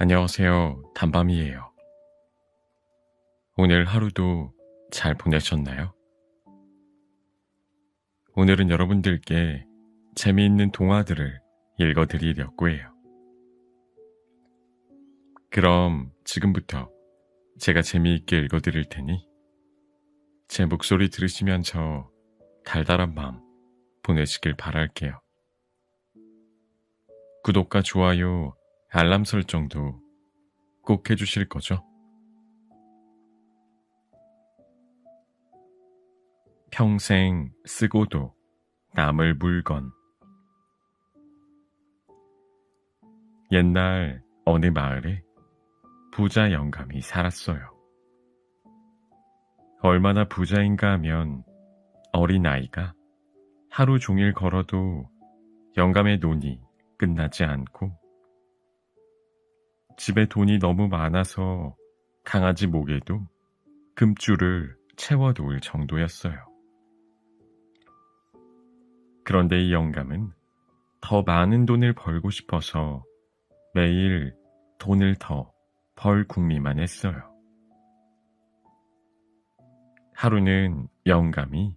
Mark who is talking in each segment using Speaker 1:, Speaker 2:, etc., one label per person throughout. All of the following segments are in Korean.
Speaker 1: 안녕하세요. 단밤이에요. 오늘 하루도 잘 보내셨나요? 오늘은 여러분들께 재미있는 동화들을 읽어드리려고 해요. 그럼 지금부터 제가 재미있게 읽어드릴 테니 제 목소리 들으시면서 달달한 밤 보내시길 바랄게요. 구독과 좋아요, 알람 설정도 꼭 해주실 거죠? 평생 쓰고도 남을 물건. 옛날 어느 마을에 부자 영감이 살았어요. 얼마나 부자인가 하면 어린아이가 하루 종일 걸어도 영감의 논이 끝나지 않고 집에 돈이 너무 많아서 강아지 목에도 금줄을 채워놓을 정도였어요. 그런데 이 영감은 더 많은 돈을 벌고 싶어서 매일 돈을 더 벌 궁리만 했어요. 하루는 영감이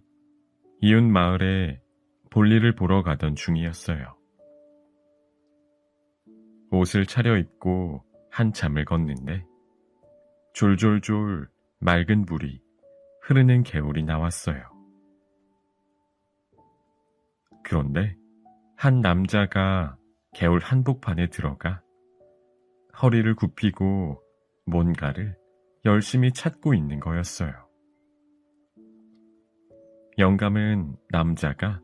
Speaker 1: 이웃 마을에 볼일을 보러 가던 중이었어요. 옷을 차려입고 한참을 걷는데 졸졸졸 맑은 물이 흐르는 개울이 나왔어요. 그런데 한 남자가 개울 한복판에 들어가 허리를 굽히고 뭔가를 열심히 찾고 있는 거였어요. 영감은 남자가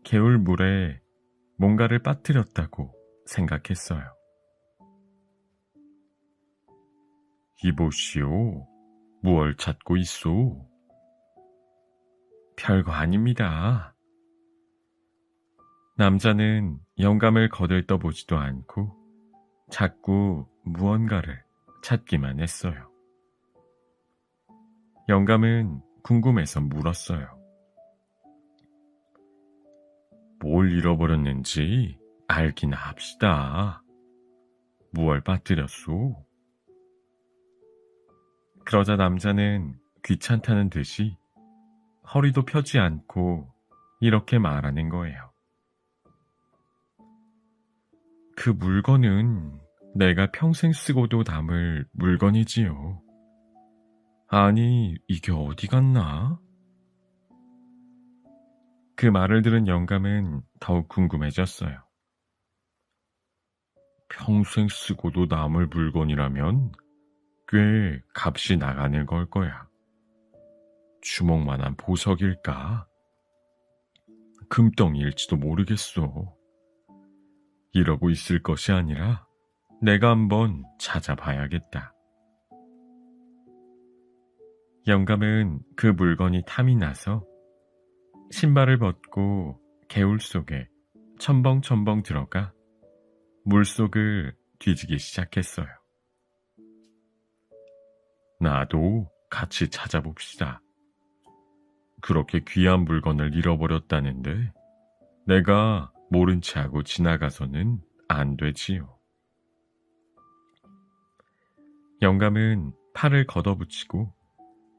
Speaker 1: 개울 물에 뭔가를 빠뜨렸다고 생각했어요. 이보시오, 무얼 찾고 있소? 별거 아닙니다. 남자는 영감을 거들떠보지도 않고 자꾸 무언가를 찾기만 했어요. 영감은 궁금해서 물었어요. 뭘 잃어버렸는지 알기나 합시다. 무얼 빠뜨렸소? 그러자 남자는 귀찮다는 듯이 허리도 펴지 않고 이렇게 말하는 거예요. 그 물건은 내가 평생 쓰고도 남을 물건이지요. 아니, 이게 어디 갔나? 그 말을 들은 영감은 더욱 궁금해졌어요. 평생 쓰고도 남을 물건이라면 꽤 값이 나가는 걸 거야. 주먹만한 보석일까? 금덩이일지도 모르겠어. 이러고 있을 것이 아니라 내가 한번 찾아봐야겠다. 영감은 그 물건이 탐이 나서 신발을 벗고 개울 속에 첨벙첨벙 들어가 물속을 뒤지기 시작했어요. 나도 같이 찾아봅시다. 그렇게 귀한 물건을 잃어버렸다는데 내가 모른 체 하고 지나가서는 안 되지요. 영감은 팔을 걷어붙이고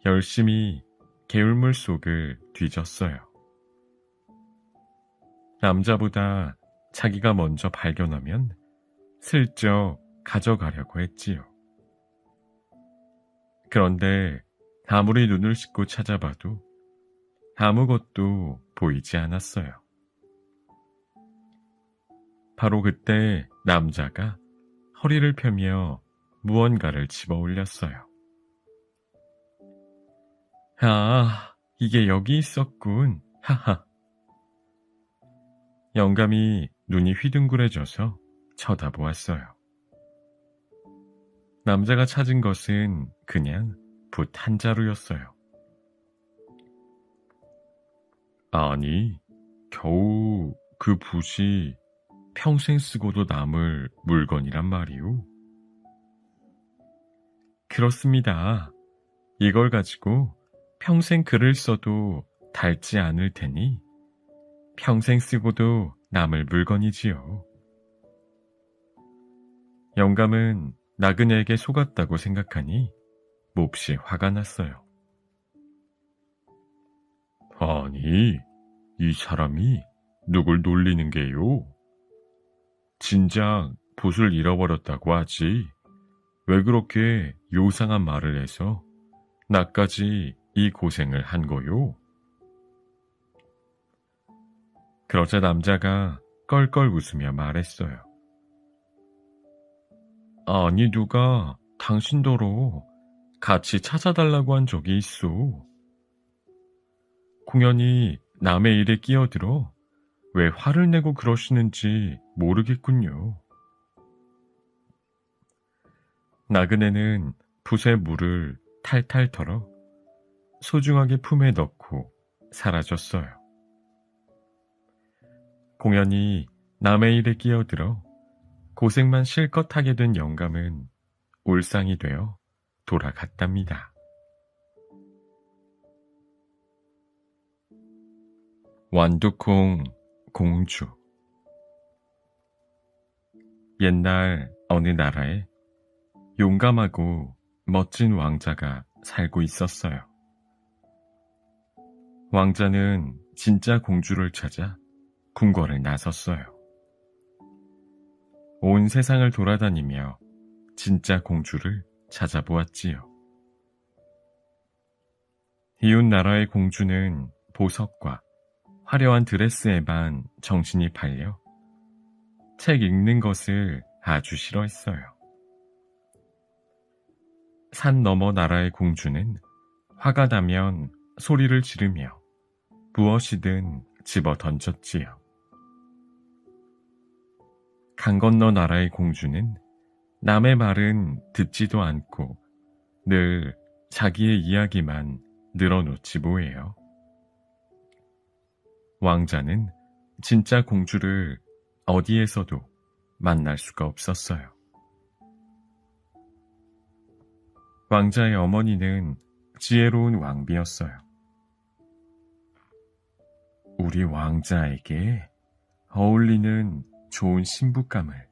Speaker 1: 열심히 개울물 속을 뒤졌어요. 남자보다 자기가 먼저 발견하면 슬쩍 가져가려고 했지요. 그런데 아무리 눈을 씻고 찾아봐도 아무것도 보이지 않았어요. 바로 그때 남자가 허리를 펴며 무언가를 집어 올렸어요. 아, 이게 여기 있었군. 하하. 영감이 눈이 휘둥그레져서 쳐다보았어요. 남자가 찾은 것은 그냥 붓 한 자루였어요. 아니, 겨우 그 붓이 평생 쓰고도 남을 물건이란 말이오? 그렇습니다. 이걸 가지고 평생 글을 써도 닳지 않을 테니 평생 쓰고도 남을 물건이지요. 영감은 나그네에게 속았다고 생각하니 몹시 화가 났어요. 아니, 이 사람이 누굴 놀리는 게요? 진작 봇을 잃어버렸다고 하지. 왜 그렇게 요상한 말을 해서 나까지 이 고생을 한 거요? 그러자 남자가 껄껄 웃으며 말했어요. 아니, 누가 당신더러 같이 찾아달라고 한 적이 있어. 공연히 남의 일에 끼어들어 왜 화를 내고 그러시는지 모르겠군요. 나그네는 붓에 물을 탈탈 털어 소중하게 품에 넣고 사라졌어요. 공연히 남의 일에 끼어들어 고생만 실컷 하게 된 영감은 울상이 되어 돌아갔답니다. 완두콩 공주. 옛날 어느 나라에 용감하고 멋진 왕자가 살고 있었어요. 왕자는 진짜 공주를 찾아 궁궐을 나섰어요. 온 세상을 돌아다니며 진짜 공주를 찾아보았지요. 이웃 나라의 공주는 보석과 화려한 드레스에만 정신이 팔려 책 읽는 것을 아주 싫어했어요. 산 너머 나라의 공주는 화가 나면 소리를 지르며 무엇이든 집어 던졌지요. 강 건너 나라의 공주는 남의 말은 듣지도 않고 늘 자기의 이야기만 늘어놓지 뭐예요. 왕자는 진짜 공주를 어디에서도 만날 수가 없었어요. 왕자의 어머니는 지혜로운 왕비였어요. 우리 왕자에게 어울리는 좋은 신부감을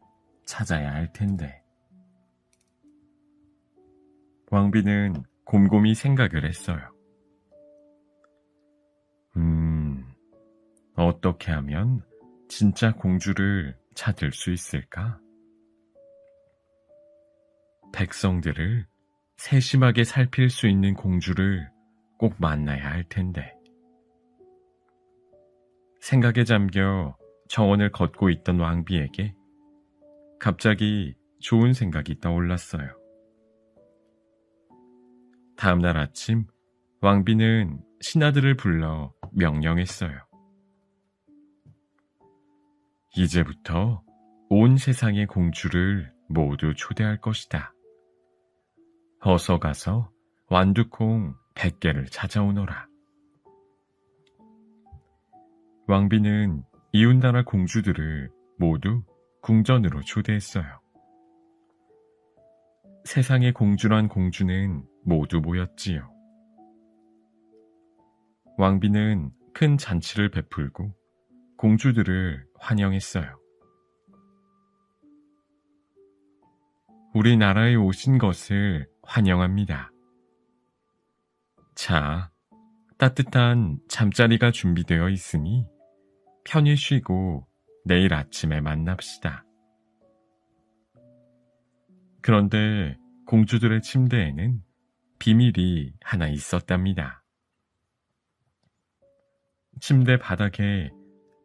Speaker 1: 찾아야 할 텐데. 왕비는 곰곰이 생각을 했어요. 어떻게 하면 진짜 공주를 찾을 수 있을까? 백성들을 세심하게 살필 수 있는 공주를 꼭 만나야 할 텐데. 생각에 잠겨 정원을 걷고 있던 왕비에게 갑자기 좋은 생각이 떠올랐어요. 다음날 아침 왕비는 신하들을 불러 명령했어요. 이제부터 온 세상의 공주를 모두 초대할 것이다. 어서 가서 완두콩 100개를 찾아오너라. 왕비는 이웃나라 공주들을 모두 궁전으로 초대했어요. 세상의 공주란 공주는 모두 모였지요. 왕비는 큰 잔치를 베풀고 공주들을 환영했어요. 우리나라에 오신 것을 환영합니다. 자, 따뜻한 잠자리가 준비되어 있으니 편히 쉬고 내일 아침에 만납시다. 그런데 공주들의 침대에는 비밀이 하나 있었답니다. 침대 바닥에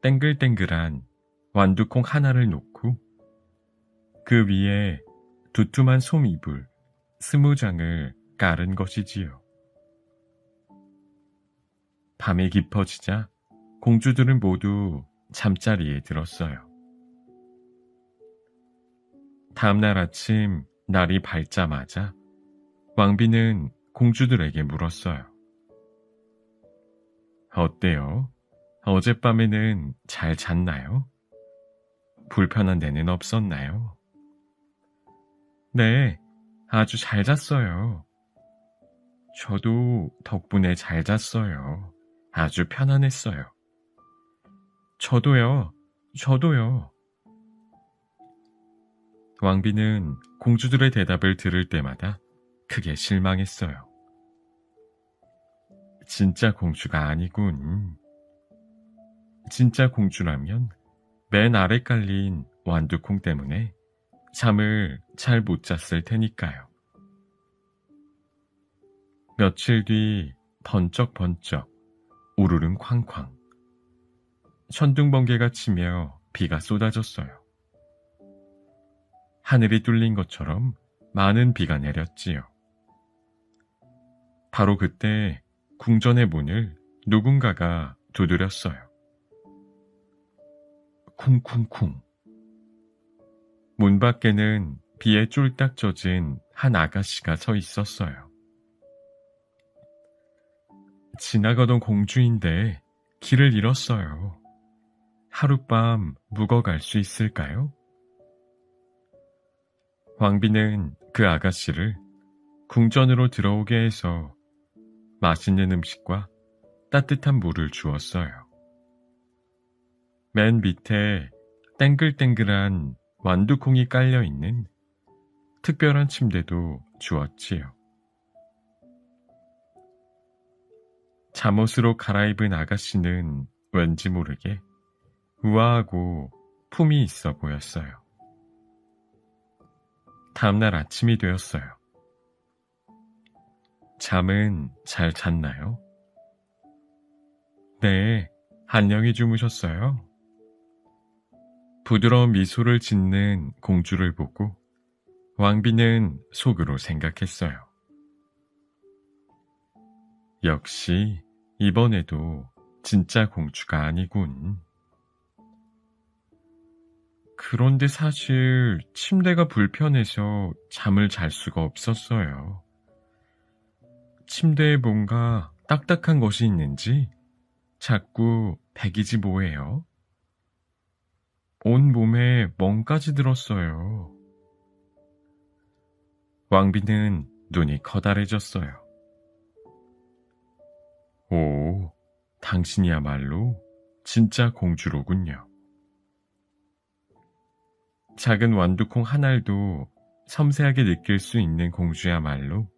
Speaker 1: 땡글땡글한 완두콩 하나를 놓고 그 위에 두툼한 솜이불 20장을 깔은 것이지요. 밤이 깊어지자 공주들은 모두 잠자리에 들었어요. 다음날 아침 날이 밝자마자 왕비는 공주들에게 물었어요. 어때요? 어젯밤에는 잘 잤나요? 불편한 데는 없었나요? 네, 아주 잘 잤어요. 저도 덕분에 잘 잤어요. 아주 편안했어요. 저도요. 왕비는 공주들의 대답을 들을 때마다 크게 실망했어요. 진짜 공주가 아니군. 진짜 공주라면 맨 아래 깔린 완두콩 때문에 잠을 잘 못 잤을 테니까요. 며칠 뒤 번쩍번쩍 우르릉 쾅쾅 천둥번개가 치며 비가 쏟아졌어요. 하늘이 뚫린 것처럼 많은 비가 내렸지요. 바로 그때 궁전의 문을 누군가가 두드렸어요. 쿵쿵쿵. 문 밖에는 비에 쫄딱 젖은 한 아가씨가 서 있었어요. 지나가던 공주인데 길을 잃었어요. 하룻밤 묵어갈 수 있을까요? 왕비는 그 아가씨를 궁전으로 들어오게 해서 맛있는 음식과 따뜻한 물을 주었어요. 맨 밑에 땡글땡글한 완두콩이 깔려있는 특별한 침대도 주었지요. 잠옷으로 갈아입은 아가씨는 왠지 모르게 우아하고 품이 있어 보였어요. 다음날 아침이 되었어요. 잠은 잘 잤나요? 네, 안녕히 주무셨어요. 부드러운 미소를 짓는 공주를 보고 왕비는 속으로 생각했어요. 역시 이번에도 진짜 공주가 아니군. 그런데 사실 침대가 불편해서 잠을 잘 수가 없었어요. 침대에 뭔가 딱딱한 것이 있는지 자꾸 베기지 뭐해요. 온 몸에 멍까지 들었어요. 왕비는 눈이 커다래졌어요. 오, 당신이야말로 진짜 공주로군요. 작은 완두콩 한 알도 섬세하게 느낄 수 있는 공주야말로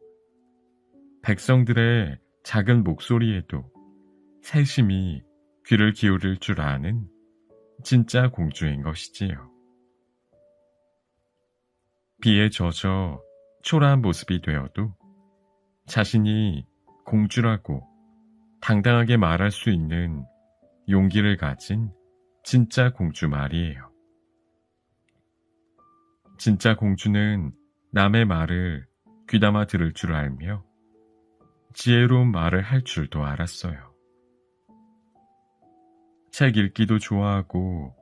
Speaker 1: 백성들의 작은 목소리에도 세심히 귀를 기울일 줄 아는 진짜 공주인 것이지요. 비에 젖어 초라한 모습이 되어도 자신이 공주라고 당당하게 말할 수 있는 용기를 가진 진짜 공주 말이에요. 진짜 공주는 남의 말을 귀담아 들을 줄 알며 지혜로운 말을 할 줄도 알았어요. 책 읽기도 좋아하고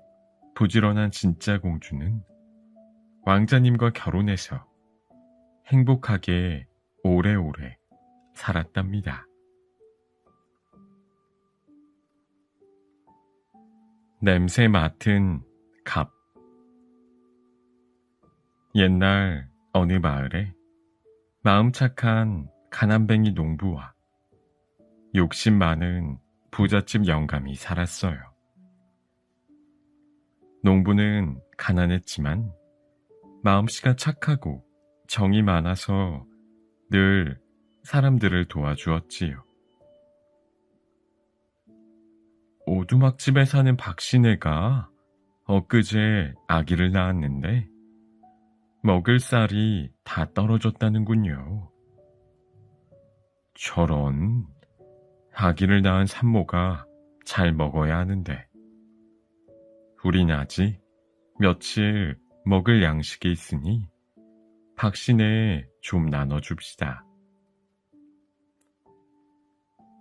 Speaker 1: 부지런한 진짜 공주는 왕자님과 결혼해서 행복하게 오래오래 살았답니다. 냄새 맡은 갑. 옛날 어느 마을에 마음 착한 가난뱅이 농부와 욕심 많은 부잣집 영감이 살았어요. 농부는 가난했지만 마음씨가 착하고 정이 많아서 늘 사람들을 도와주었지요. 오두막집에 사는 박씨네가 엊그제 아기를 낳았는데 먹을 쌀이 다 떨어졌다는군요. 저런, 아기를 낳은 산모가 잘 먹어야 하는데 우린 아직 며칠 먹을 양식이 있으니 박씨네 좀 나눠줍시다.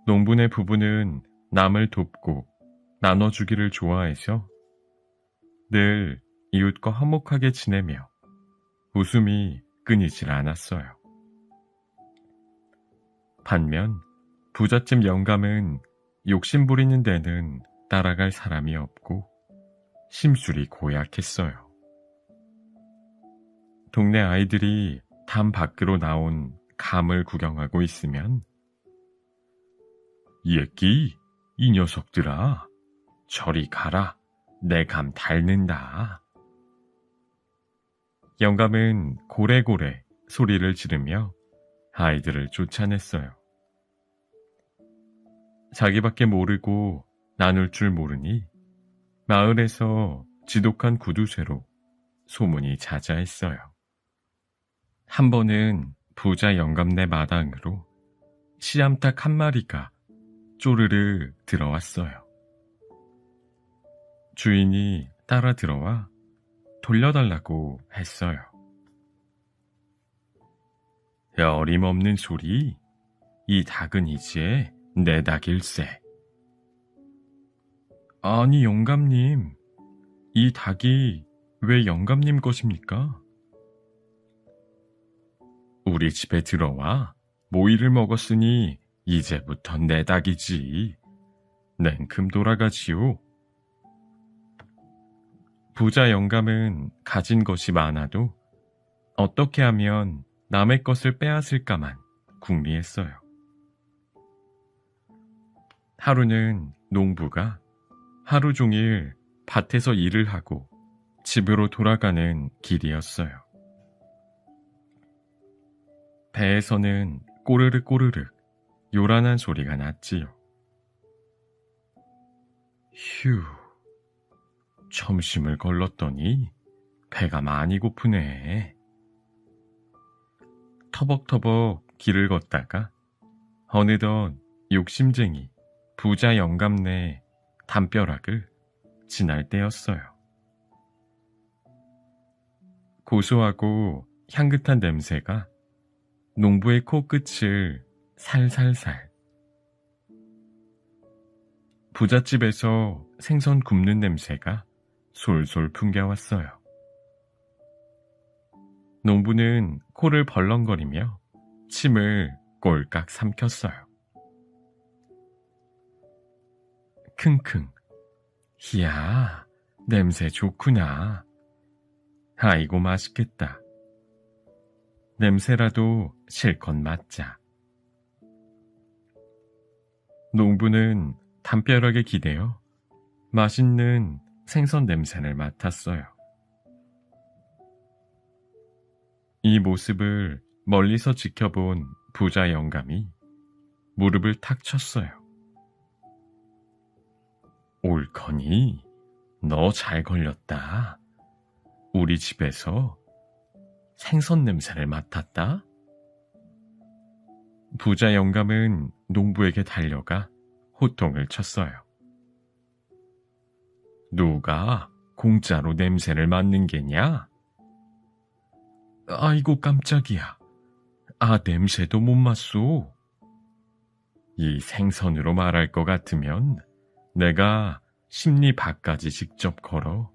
Speaker 1: 농부네 부부는 남을 돕고 나눠주기를 좋아해서 늘 이웃과 화목하게 지내며 웃음이 끊이질 않았어요. 반면 부잣집 영감은 욕심 부리는 데는 따라갈 사람이 없고 심술이 고약했어요. 동네 아이들이 담 밖으로 나온 감을 구경하고 있으면 예끼, 이 녀석들아, 저리 가라, 내 감 닳는다. 영감은 고래고래 소리를 지르며 아이들을 쫓아냈어요. 자기밖에 모르고 나눌 줄 모르니 마을에서 지독한 구두쇠로 소문이 자자했어요. 한 번은 부자 영감네 마당으로 씨암탉 한 마리가 쪼르르 들어왔어요. 주인이 따라 들어와 돌려달라고 했어요. 어림없는 소리, 이 닭은 이제 내 닭일세. 아니 영감님, 이 닭이 왜 영감님 것입니까? 우리 집에 들어와 모이를 먹었으니 이제부터 내 닭이지. 냉큼 돌아가지요. 부자 영감은 가진 것이 많아도 어떻게 하면 남의 것을 빼앗을까만 궁리했어요. 하루는 농부가 하루 종일 밭에서 일을 하고 집으로 돌아가는 길이었어요. 배에서는 꼬르륵 꼬르륵 요란한 소리가 났지요. 휴, 점심을 걸렀더니 배가 많이 고프네. 터벅터벅 길을 걷다가 어느덧 욕심쟁이 부자 영감네 담벼락을 지날 때였어요. 고소하고 향긋한 냄새가 농부의 코끝을 살살살. 부잣집에서 생선 굽는 냄새가 솔솔 풍겨왔어요. 농부는 코를 벌렁거리며 침을 꼴깍 삼켰어요. 킁킁. 이야, 냄새 좋구나. 아이고 맛있겠다. 냄새라도 실컷 맡자. 농부는 담벼락에 기대어 맛있는 생선 냄새를 맡았어요. 이 모습을 멀리서 지켜본 부자 영감이 무릎을 탁 쳤어요. 옳거니, 너 잘 걸렸다. 우리 집에서 생선 냄새를 맡았다. 부자 영감은 농부에게 달려가 호통을 쳤어요. 누가 공짜로 냄새를 맡는 게냐? 아이고 깜짝이야. 냄새도 못 맡소. 이 생선으로 말할 것 같으면 내가 심리 밖까지 직접 걸어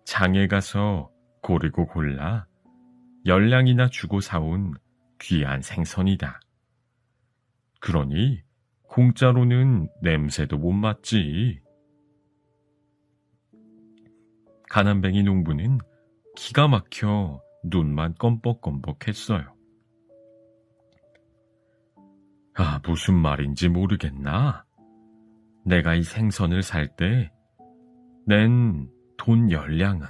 Speaker 1: 장에 가서 고르고 골라 10량이나 주고 사온 귀한 생선이다. 그러니 공짜로는 냄새도 못 맡지. 가난뱅이 농부는 기가 막혀 눈만 껌뻑껌뻑했어요. 무슨 말인지 모르겠나? 내가 이 생선을 살 때 낸 돈 10량은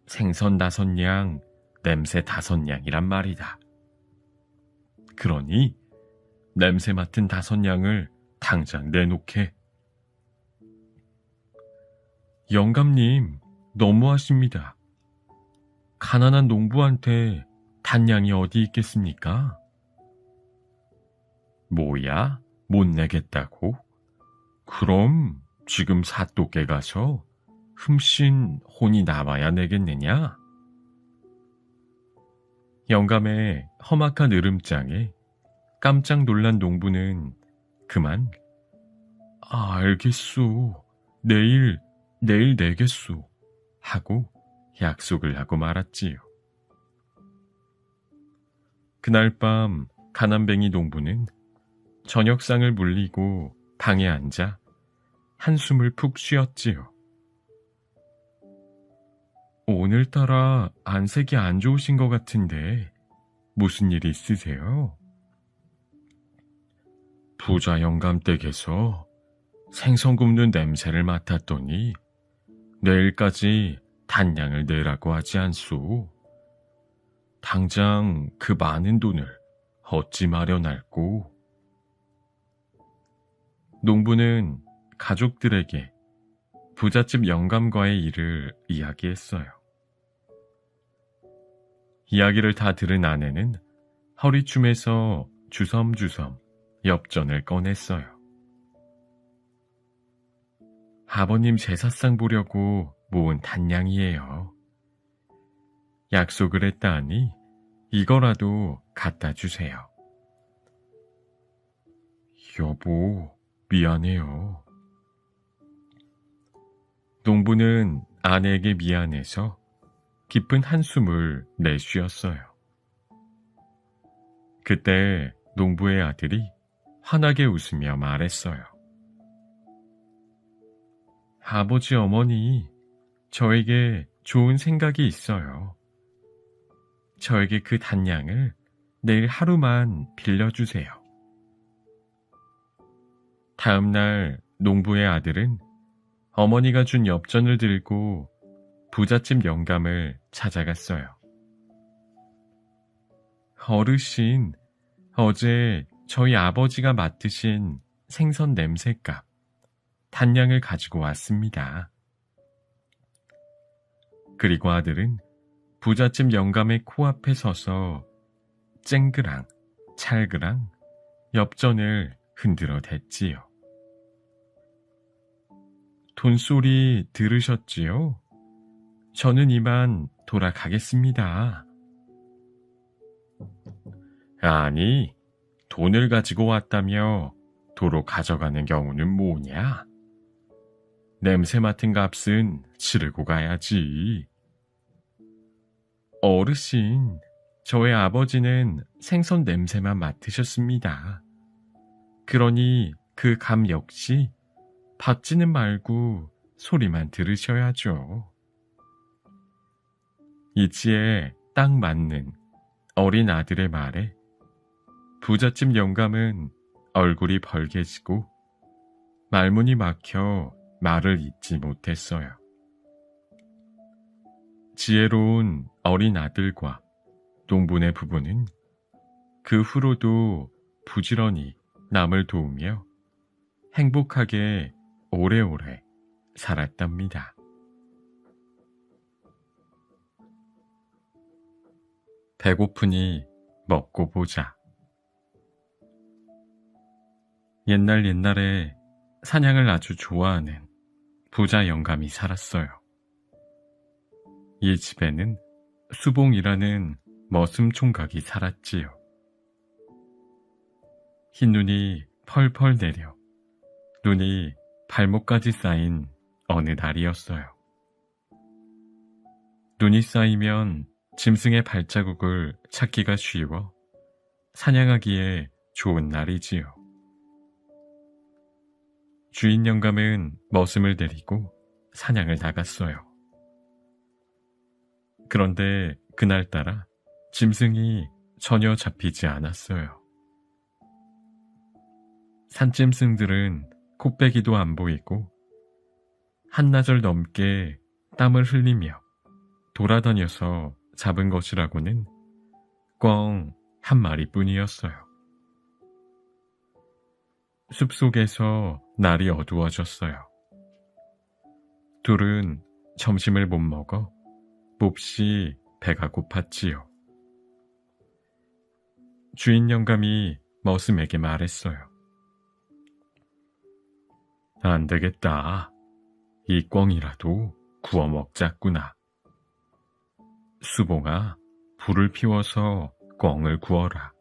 Speaker 1: 생선 5량, 냄새 5량이란 말이다. 그러니 냄새 맡은 5량을 당장 내놓게. 영감님, 너무하십니다. 가난한 농부한테 단량이 어디 있겠습니까? 뭐야? 못 내겠다고? 그럼 지금 사또께 가서 흠씬 혼이 나와야 내겠느냐? 영감의 험악한 으름장에 깜짝 놀란 농부는 그만 알겠소. 내일 내겠소. 하고 약속을 하고 말았지요. 그날 밤 가난뱅이 농부는 저녁상을 물리고 방에 앉아 한숨을 푹 쉬었지요. 오늘따라 안색이 안 좋으신 것 같은데 무슨 일 있으세요? 부자 영감 댁에서 생선 굽는 냄새를 맡았더니 내일까지 단량을 내라고 하지 않소. 당장 그 많은 돈을 어찌 마련할꼬? 농부는 가족들에게 부잣집 영감과의 일을 이야기했어요. 이야기를 다 들은 아내는 허리춤에서 주섬주섬 엽전을 꺼냈어요. 아버님 제사상 보려고 모은 단량이에요. 약속을 했다 하니 이거라도 갖다 주세요. 여보, 미안해요. 농부는 아내에게 미안해서 깊은 한숨을 내쉬었어요. 그때 농부의 아들이 환하게 웃으며 말했어요. 아버지, 어머니, 저에게 좋은 생각이 있어요. 저에게 그 단량을 내일 하루만 빌려주세요. 다음 날 농부의 아들은 어머니가 준 엽전을 들고 부잣집 영감을 찾아갔어요. 어르신, 어제 저희 아버지가 맡으신 생선 냄새값, 단량을 가지고 왔습니다. 그리고 아들은 부잣집 영감의 코앞에 서서 쨍그랑 찰그랑 엽전을 흔들어 댔지요. 돈소리 들으셨지요? 저는 이만 돌아가겠습니다. 아니, 돈을 가지고 왔다며 도로 가져가는 경우는 뭐냐? 냄새 맡은 값은 치르고 가야지. 어르신, 저의 아버지는 생선 냄새만 맡으셨습니다. 그러니 그 감 역시 받지는 말고 소리만 들으셔야죠. 이치에 딱 맞는 어린 아들의 말에 부잣집 영감은 얼굴이 벌개지고 말문이 막혀 말을 잇지 못했어요. 지혜로운 어린 아들과 농부네 부부는 그 후로도 부지런히 남을 도우며 행복하게 오래오래 살았답니다. 배고프니 먹고 보자. 옛날에 사냥을 아주 좋아하는 부자 영감이 살았어요. 이 집에는 수봉이라는 머슴 총각이 살았지요. 흰눈이 펄펄 내려 눈이 발목까지 쌓인 어느 날이었어요. 눈이 쌓이면 짐승의 발자국을 찾기가 쉬워 사냥하기에 좋은 날이지요. 주인 영감은 머슴을 데리고 사냥을 나갔어요. 그런데 그날따라 짐승이 전혀 잡히지 않았어요. 산짐승들은 코빼기도 안 보이고 한나절 넘게 땀을 흘리며 돌아다녀서 잡은 것이라고는 꿩 한 마리뿐이었어요. 숲속에서 날이 어두워졌어요. 둘은 점심을 못 먹어 몹시 배가 고팠지요. 주인 영감이 머슴에게 말했어요. 안 되겠다. 이 꿩이라도 구워 먹자꾸나. 수봉아, 불을 피워서 꿩을 구워라.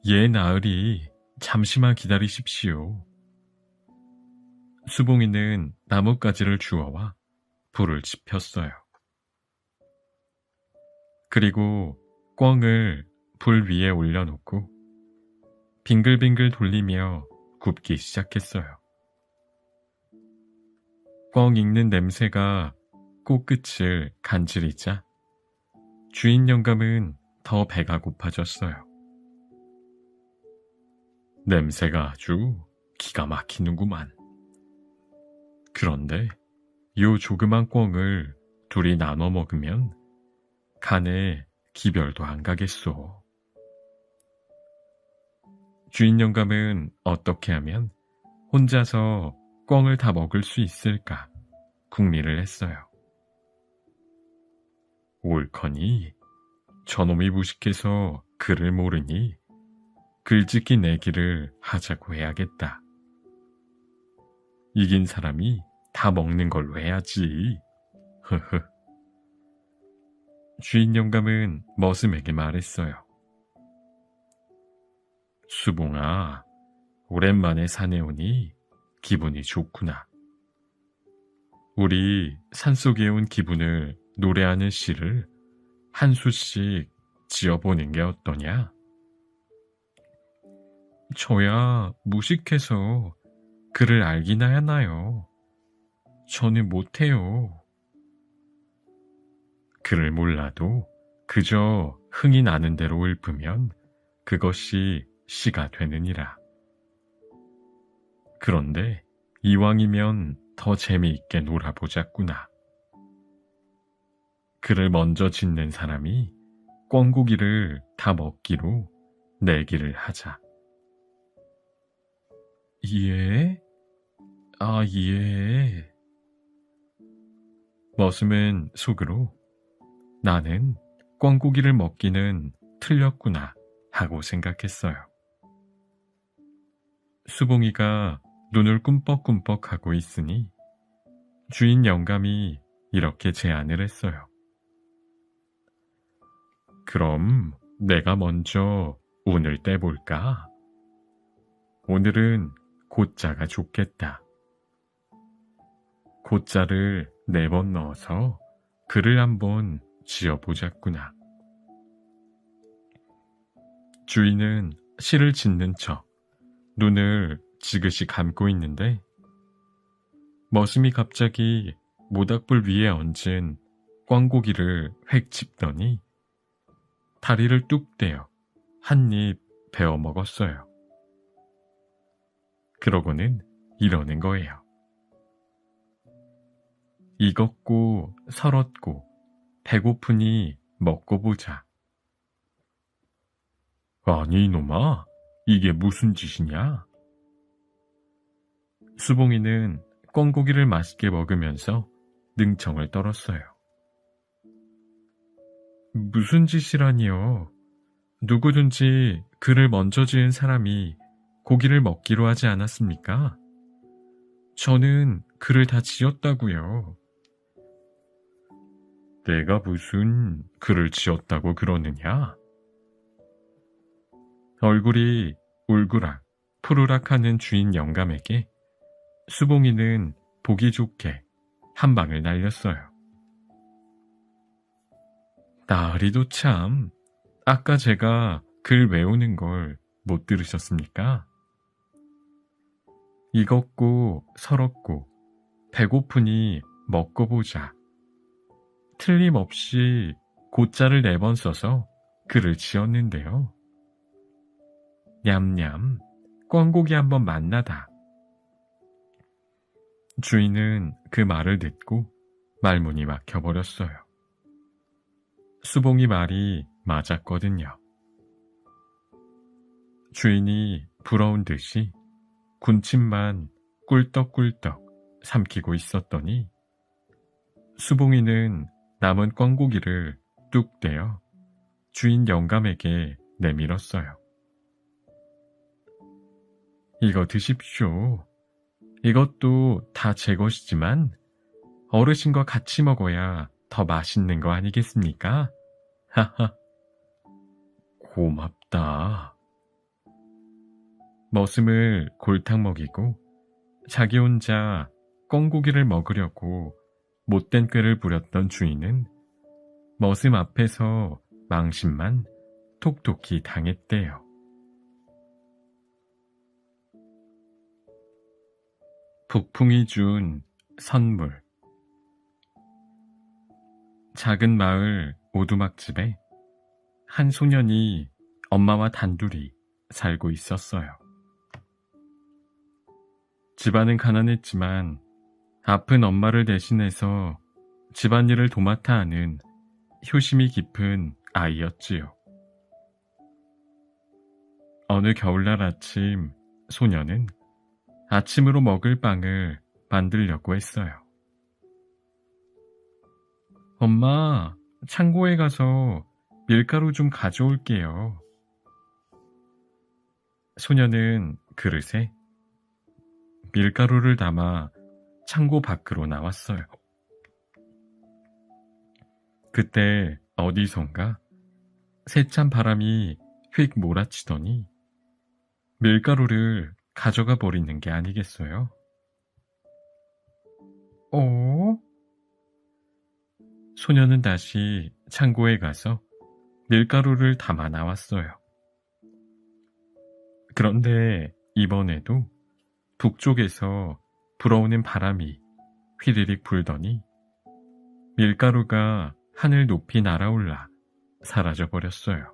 Speaker 1: 예, 나으리, 잠시만 기다리십시오. 수봉이는 나뭇가지를 주워와 불을 지폈어요. 그리고 꿩을 불 위에 올려놓고 빙글빙글 돌리며 굽기 시작했어요. 꿩 익는 냄새가 코끝을 간지리자 주인 영감은 더 배가 고파졌어요. 냄새가 아주 기가 막히는구만. 그런데 요 조그만 꿩을 둘이 나눠 먹으면 간에 기별도 안 가겠소. 주인 영감은 어떻게 하면 혼자서 꿩을 다 먹을 수 있을까 궁리를 했어요. 옳거니 저놈이 무식해서 글을 모르니 글짓기 내기를 하자고 해야겠다. 이긴 사람이 다 먹는 걸로 해야지. 흐흐. 주인 영감은 머슴에게 말했어요. 수봉아, 오랜만에 산에 오니 기분이 좋구나. 우리 산속에 온 기분을 노래하는 시를 한 수씩 지어보는 게 어떠냐? 저야 무식해서 글을 알기나 하나요. 저는 못해요. 글을 몰라도 그저 흥이 나는 대로 읊으면 그것이 시가 되느니라. 그런데 이왕이면 더 재미있게 놀아보자꾸나. 글을 먼저 짓는 사람이 꿩고기를 다 먹기로 내기를 하자. 예? 아, 예. 머슴은 속으로 나는 꿩고기를 먹기는 틀렸구나 하고 생각했어요. 수봉이가 눈을 꿈뻑꿈뻑하고 있으니 주인 영감이 이렇게 제안을 했어요. 그럼 내가 먼저 운을 떼볼까? 오늘은 고자가 좋겠다. 고자를 4번 넣어서 글을 한번 지어보자꾸나. 주인은 시를 짓는 척 눈을 지그시 감고 있는데 머슴이 갑자기 모닥불 위에 얹은 꿩고기를 획 짚더니 다리를 뚝 떼어 한 입 베어 먹었어요. 그러고는 이러는 거예요. 익었고 설었고 배고프니 먹고 보자. 아니 이놈아, 이게 무슨 짓이냐? 수봉이는 꿩고기를 맛있게 먹으면서 능청을 떨었어요. 무슨 짓이라니요? 누구든지 글을 먼저 지은 사람이 고기를 먹기로 하지 않았습니까? 저는 글을 다 지었다고요. 내가 무슨 글을 지었다고 그러느냐? 얼굴이 울그락 푸르락하는 주인 영감에게 수봉이는 보기 좋게 한 방을 날렸어요. 나으리도 참, 아까 제가 글 외우는 걸 못 들으셨습니까? 익었고 설었고 배고프니 먹고 보자. 틀림없이 고자를 4번 써서 글을 지었는데요. 냠냠, 꿩고기 한번 만나다. 주인은 그 말을 듣고 말문이 막혀버렸어요. 수봉이 말이 맞았거든요. 주인이 부러운 듯이 군침만 꿀떡꿀떡 삼키고 있었더니 수봉이는 남은 꿩고기를 뚝 떼어 주인 영감에게 내밀었어요. 이거 드십시오. 이것도 다 제 것이지만 어르신과 같이 먹어야 더 맛있는 거 아니겠습니까? 하하. 고맙다. 머슴을 골탕 먹이고 자기 혼자 꿩고기를 먹으려고 못된 꾀를 부렸던 주인은 머슴 앞에서 망신만 톡톡히 당했대요. 북풍이 준 선물. 작은 마을 오두막집에 한 소년이 엄마와 단둘이 살고 있었어요. 집안은 가난했지만 아픈 엄마를 대신해서 집안일을 도맡아 하는 효심이 깊은 아이였지요. 어느 겨울날 아침, 소녀는 아침으로 먹을 빵을 만들려고 했어요. 엄마, 창고에 가서 밀가루 좀 가져올게요. 소녀는 그릇에 밀가루를 담아 창고 밖으로 나왔어요. 그때 어디선가 세찬 바람이 휙 몰아치더니 밀가루를 가져가 버리는 게 아니겠어요? 어? 소녀는 다시 창고에 가서 밀가루를 담아 나왔어요. 그런데 이번에도 북쪽에서 불어오는 바람이 휘리릭 불더니 밀가루가 하늘 높이 날아올라 사라져 버렸어요.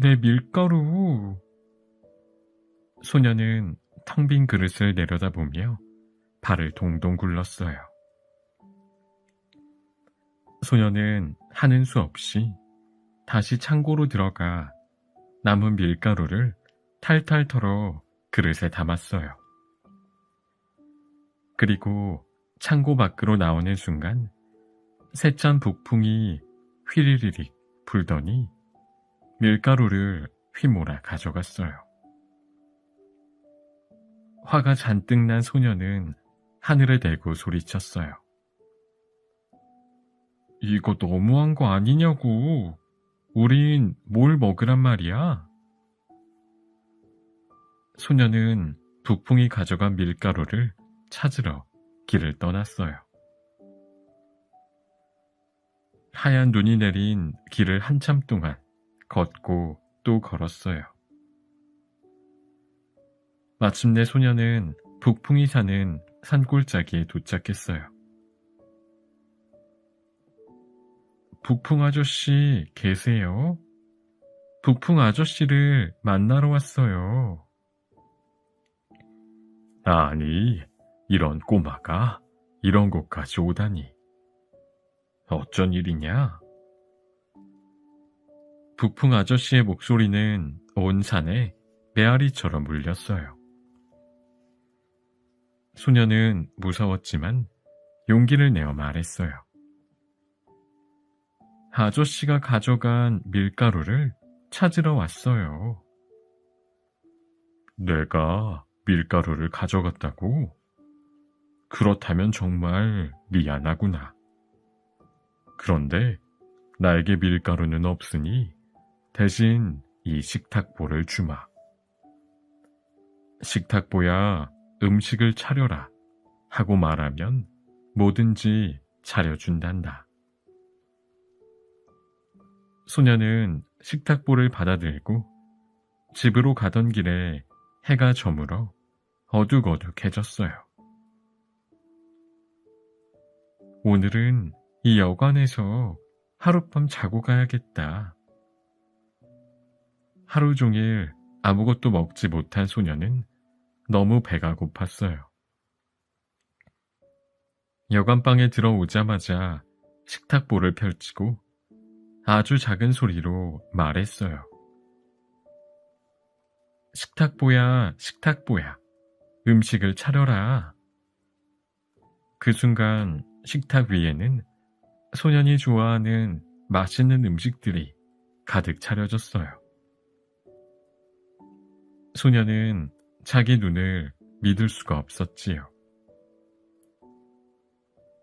Speaker 1: 내 밀가루. 소녀는 텅 빈 그릇을 내려다보며 발을 동동 굴렀어요. 소녀는 하는 수 없이 다시 창고로 들어가 남은 밀가루를 탈탈 털어 그릇에 담았어요. 그리고 창고 밖으로 나오는 순간 세찬 북풍이 휘리리릭 불더니 밀가루를 휘몰아 가져갔어요. 화가 잔뜩 난 소녀는 하늘에 대고 소리쳤어요. 이거 너무한 거 아니냐고. 우린 뭘 먹으란 말이야? 소녀는 북풍이 가져간 밀가루를 찾으러 길을 떠났어요. 하얀 눈이 내린 길을 한참 동안 걷고 또 걸었어요. 마침내 소녀는 북풍이 사는 산골짜기에 도착했어요. 북풍 아저씨 계세요? 북풍 아저씨를 만나러 왔어요. 아니, 이런 꼬마가 이런 곳까지 오다니. 어쩐 일이냐? 북풍 아저씨의 목소리는 온 산에 메아리처럼 울렸어요. 소녀는 무서웠지만 용기를 내어 말했어요. 아저씨가 가져간 밀가루를 찾으러 왔어요. 내가 밀가루를 가져갔다고? 그렇다면 정말 미안하구나. 그런데 나에게 밀가루는 없으니 대신 이 식탁보를 주마. 식탁보야, 음식을 차려라 하고 말하면 뭐든지 차려준단다. 소녀는 식탁보를 받아들고 집으로 가던 길에 해가 저물어 어둑어둑해졌어요. 오늘은 이 여관에서 하룻밤 자고 가야겠다. 하루 종일 아무것도 먹지 못한 소녀는 너무 배가 고팠어요. 여관방에 들어오자마자 식탁보를 펼치고 아주 작은 소리로 말했어요. 식탁보야, 식탁보야, 음식을 차려라. 그 순간 식탁 위에는 소년이 좋아하는 맛있는 음식들이 가득 차려졌어요. 소년은 자기 눈을 믿을 수가 없었지요.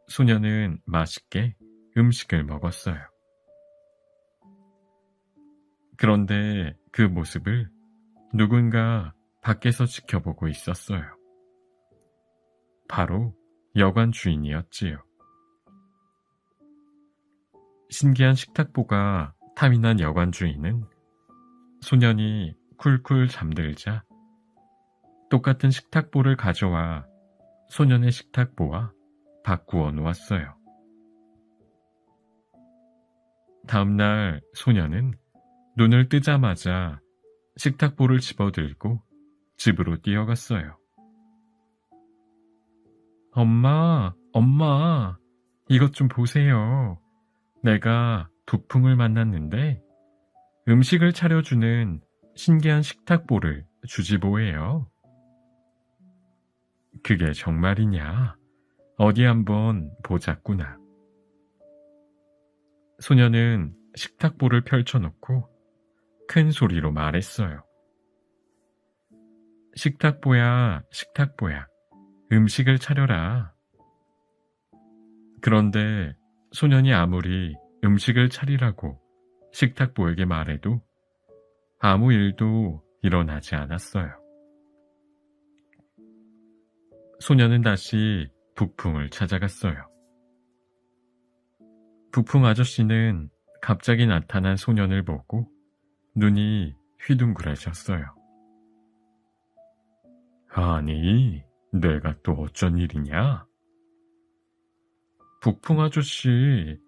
Speaker 1: 소년은 맛있게 음식을 먹었어요. 그런데 그 모습을 누군가 밖에서 지켜보고 있었어요. 바로 여관 주인이었지요. 신기한 식탁보가 탐이 난 여관 주인은 소년이 쿨쿨 잠들자 똑같은 식탁보를 가져와 소년의 식탁보와 바꾸어 놓았어요. 다음날 소년은 눈을 뜨자마자 식탁보를 집어들고 집으로 뛰어갔어요. 엄마, 엄마, 이것 좀 보세요. 내가 북풍을 만났는데 음식을 차려주는 신기한 식탁보를 주지 뭐예요. 그게 정말이냐? 어디 한번 보자꾸나. 소녀는 식탁보를 펼쳐놓고 큰 소리로 말했어요. 식탁보야, 식탁보야, 음식을 차려라. 그런데 소년이 아무리 음식을 차리라고 식탁보에게 말해도 아무 일도 일어나지 않았어요. 소년은 다시 북풍을 찾아갔어요. 북풍 아저씨는 갑자기 나타난 소년을 보고 눈이 휘둥그레졌어요. 아니, 내가 또 어쩐 일이냐? 북풍 아저씨,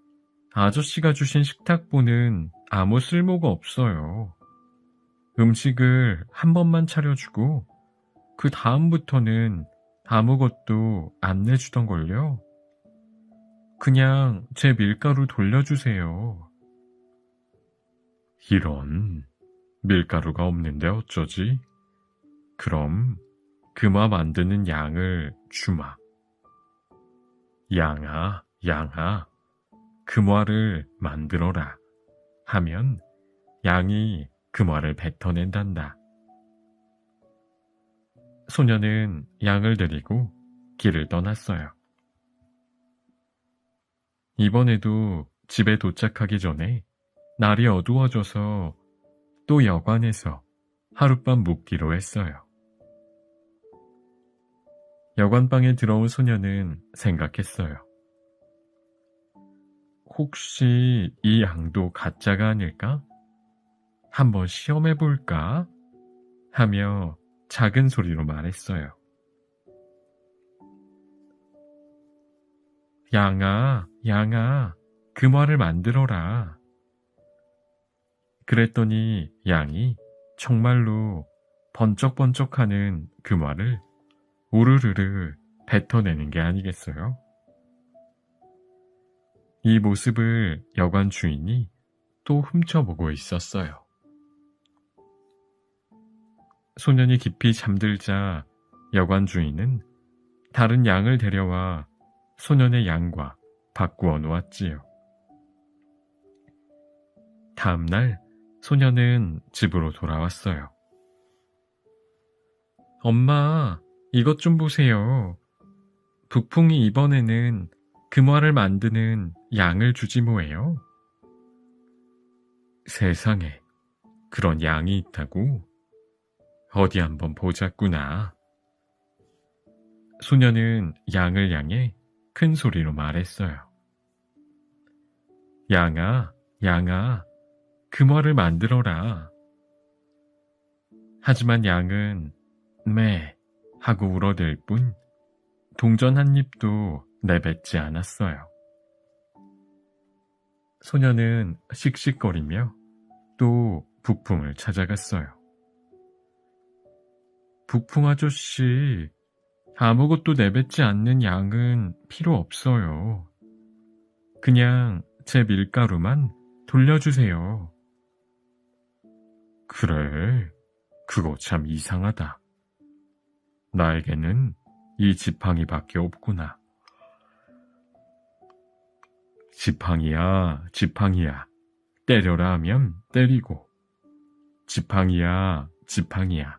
Speaker 1: 아저씨가 주신 식탁보는 아무 쓸모가 없어요. 음식을 한 번만 차려주고 그 다음부터는 아무것도 안 내주던걸요. 그냥 제 밀가루 돌려주세요. 이런, 밀가루가 없는데 어쩌지? 그럼 금화 만드는 양을 주마. 양아, 양아, 금화를 만들어라 하면 양이 금화를 뱉어낸단다. 소녀는 양을 데리고 길을 떠났어요. 이번에도 집에 도착하기 전에 날이 어두워져서 또 여관에서 하룻밤 묵기로 했어요. 여관방에 들어온 소녀는 생각했어요. 혹시 이 양도 가짜가 아닐까? 한번 시험해볼까? 하며 작은 소리로 말했어요. 양아, 양아, 금화를 만들어라. 그랬더니 양이 정말로 번쩍번쩍하는 금화를 우르르르 뱉어내는 게 아니겠어요? 이 모습을 여관 주인이 또 훔쳐보고 있었어요. 소년이 깊이 잠들자 여관 주인은 다른 양을 데려와 소년의 양과 바꾸어 놓았지요. 다음 날 소년은 집으로 돌아왔어요. 엄마, 이것 좀 보세요. 북풍이 이번에는 금화를 만드는 양을 주지 뭐예요? 세상에, 그런 양이 있다고? 어디 한번 보자꾸나. 소녀는 양을 향해 큰 소리로 말했어요. 양아, 양아, 금화를 만들어라. 하지만 양은 매 하고 울어댈 뿐 동전 한 입도 내뱉지 않았어요. 소녀는 씩씩거리며 또 북풍을 찾아갔어요. 북풍 아저씨, 아무것도 내뱉지 않는 양은 필요 없어요. 그냥 제 밀가루만 돌려주세요. 그래, 그거 참 이상하다. 나에게는 이 지팡이밖에 없구나. 지팡이야, 지팡이야. 때려라 하면 때리고. 지팡이야, 지팡이야.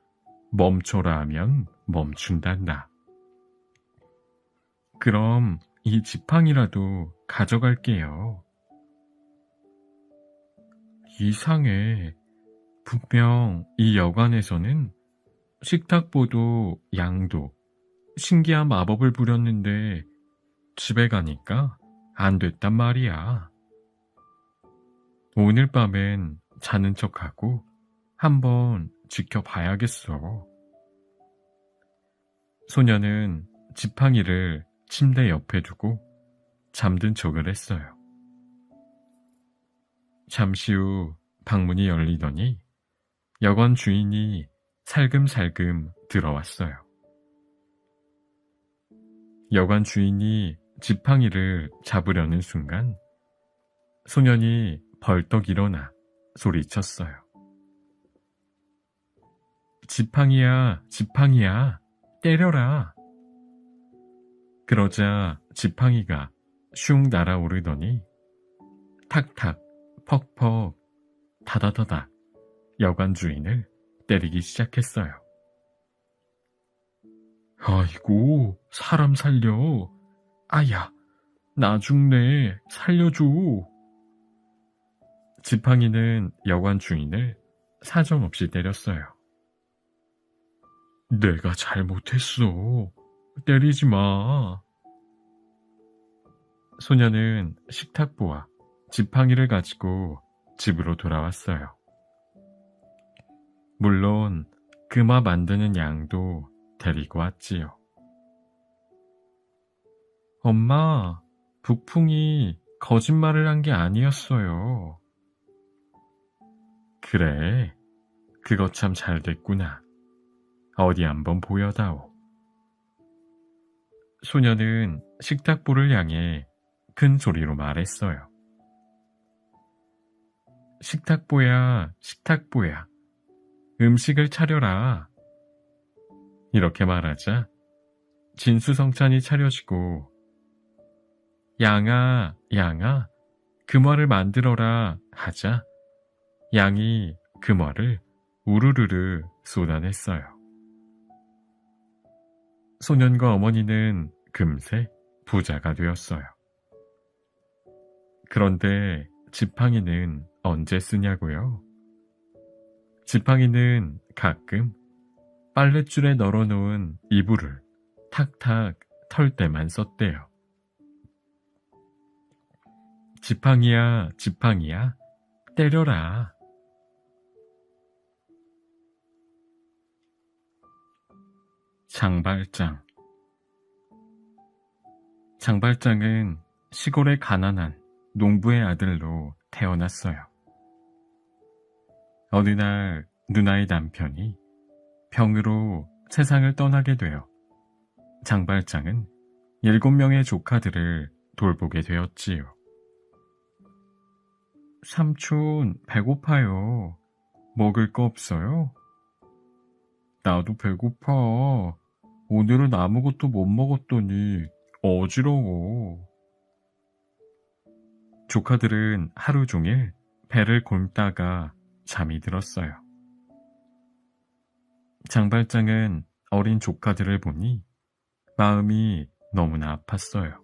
Speaker 1: 멈춰라 하면 멈춘단다. 그럼 이 지팡이라도 가져갈게요. 이상해. 분명 이 여관에서는 식탁보도 양도 신기한 마법을 부렸는데 집에 가니까 안 됐단 말이야. 오늘 밤엔 자는 척하고 한번 지켜봐야겠어. 소녀는 지팡이를 침대 옆에 두고 잠든 척을 했어요. 잠시 후 방문이 열리더니 여관 주인이 살금살금 들어왔어요. 여관 주인이 지팡이를 잡으려는 순간 소년이 벌떡 일어나 소리쳤어요. 지팡이야, 지팡이야, 때려라. 그러자 지팡이가 슝 날아오르더니 탁탁, 퍽퍽, 다다다닥 여관 주인을 때리기 시작했어요. 아이고, 사람 살려. 아야, 나 죽네. 살려줘. 지팡이는 여관 주인을 사정없이 때렸어요. 내가 잘못했어. 때리지 마. 소녀는 식탁보와 지팡이를 가지고 집으로 돌아왔어요. 물론 금화 만드는 양도 데리고 왔지요. 엄마, 북풍이 거짓말을 한 게 아니었어요. 그래, 그거 참 잘 됐구나. 어디 한번 보여다오. 소녀는 식탁보를 향해 큰 소리로 말했어요. 식탁보야, 식탁보야, 음식을 차려라. 이렇게 말하자 진수성찬이 차려지고 양아, 양아, 금화를 만들어라 하자 양이 금화를 우르르르 쏟아냈어요. 소년과 어머니는 금세 부자가 되었어요. 그런데 지팡이는 언제 쓰냐고요? 지팡이는 가끔 빨랫줄에 널어놓은 이불을 탁탁 털 때만 썼대요. 지팡이야, 지팡이야, 때려라. 장발장. 장발장은 시골의 가난한 농부의 아들로 태어났어요. 어느 날 누나의 남편이 병으로 세상을 떠나게 되어 장발장은 7명의 조카들을 돌보게 되었지요. 삼촌, 배고파요. 먹을 거 없어요? 나도 배고파. 오늘은 아무것도 못 먹었더니 어지러워. 조카들은 하루 종일 배를 곪다가 잠이 들었어요. 장발장은 어린 조카들을 보니 마음이 너무나 아팠어요.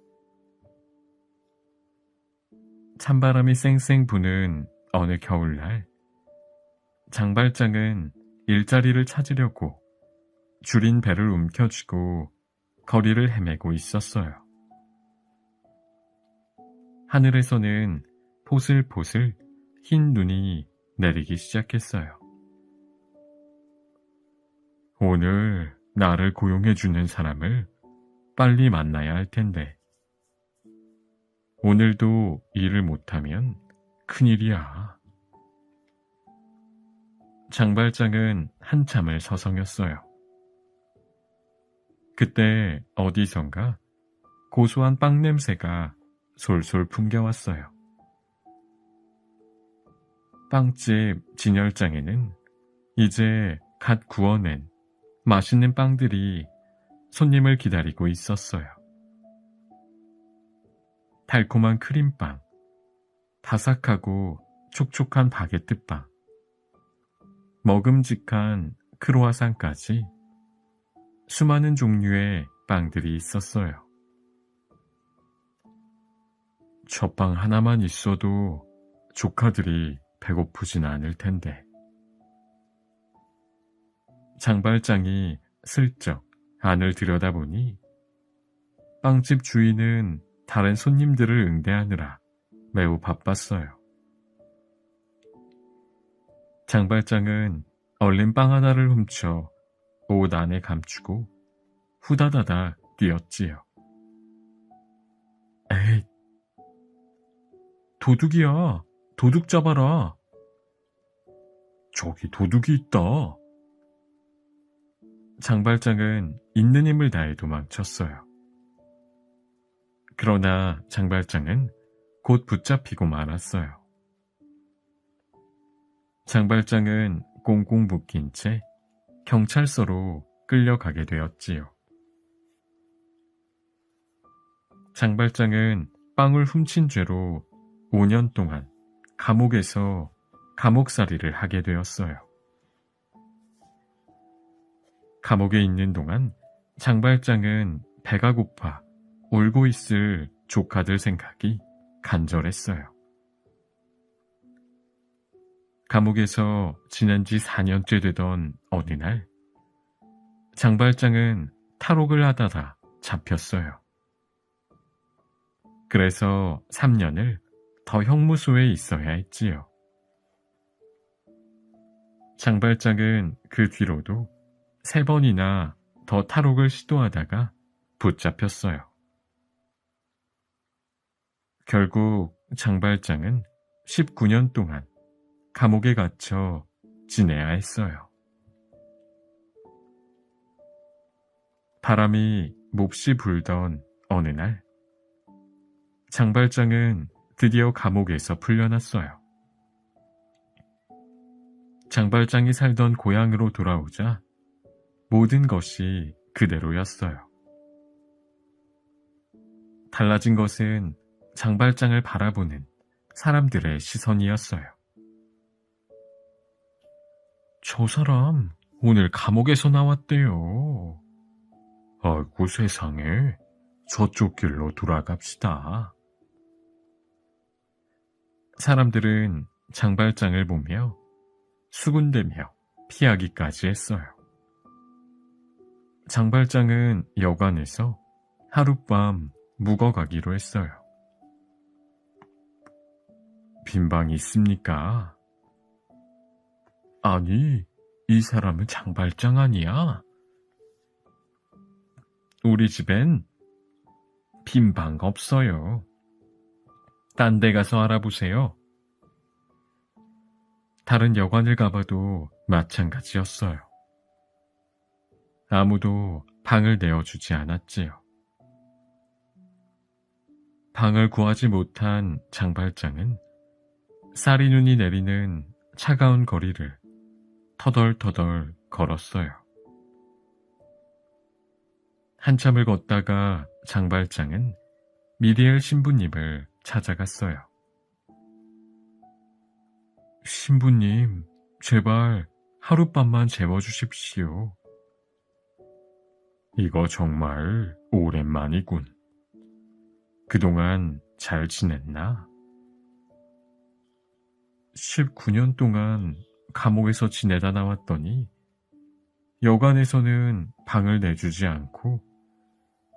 Speaker 1: 찬바람이 쌩쌩 부는 어느 겨울날, 장발장은 일자리를 찾으려고 줄인 배를 움켜쥐고 거리를 헤매고 있었어요. 하늘에서는 포슬포슬 흰 눈이 내리기 시작했어요. 오늘 나를 고용해주는 사람을 빨리 만나야 할 텐데. 오늘도 일을 못하면 큰일이야. 장발장은 한참을 서성였어요. 그때 어디선가 고소한 빵 냄새가 솔솔 풍겨왔어요. 빵집 진열장에는 이제 갓 구워낸 맛있는 빵들이 손님을 기다리고 있었어요. 달콤한 크림빵, 바삭하고 촉촉한 바게트빵, 먹음직한 크로와상까지 수많은 종류의 빵들이 있었어요. 저 빵 하나만 있어도 조카들이 배고프진 않을 텐데. 장발장이 슬쩍 안을 들여다보니 빵집 주인은 다른 손님들을 응대하느라 매우 바빴어요. 장발장은 얼른 빵 하나를 훔쳐 옷 안에 감추고 후다다닥 뛰었지요. 에이, 도둑이야. 도둑 잡아라. 저기 도둑이 있다. 장발장은 있는 힘을 다해 도망쳤어요. 그러나 장발장은 곧 붙잡히고 말았어요. 장발장은 꽁꽁 묶인 채 경찰서로 끌려가게 되었지요. 장발장은 빵을 훔친 죄로 5년 동안 감옥에서 감옥살이를 하게 되었어요. 감옥에 있는 동안 장발장은 배가 고파 울고 있을 조카들 생각이 간절했어요. 감옥에서 지낸 지 4년째 되던 어느 날, 장발장은 탈옥을 하다가 잡혔어요. 그래서 3년을 더 형무소에 있어야 했지요. 장발장은 그 뒤로도 3번이나 더 탈옥을 시도하다가 붙잡혔어요. 결국 장발장은 19년 동안 감옥에 갇혀 지내야 했어요. 바람이 몹시 불던 어느 날, 장발장은 드디어 감옥에서 풀려났어요. 장발장이 살던 고향으로 돌아오자 모든 것이 그대로였어요. 달라진 것은 장발장을 바라보는 사람들의 시선이었어요. 저 사람 오늘 감옥에서 나왔대요. 아이고 세상에, 저쪽 길로 돌아갑시다. 사람들은 장발장을 보며 수군대며 피하기까지 했어요. 장발장은 여관에서 하룻밤 묵어가기로 했어요. 빈방이 있습니까? 아니, 이 사람은 장발장 아니야? 우리 집엔 빈방 없어요. 딴 데 가서 알아보세요. 다른 여관을 가봐도 마찬가지였어요. 아무도 방을 내어주지 않았지요. 방을 구하지 못한 장발장은 쌀이 눈이 내리는 차가운 거리를 터덜터덜 걸었어요. 한참을 걷다가 장발장은 미리엘 신부님을 찾아갔어요. 신부님, 제발 하룻밤만 재워주십시오. 이거 정말 오랜만이군. 그동안 잘 지냈나? 19년 동안 감옥에서 지내다 나왔더니 여관에서는 방을 내주지 않고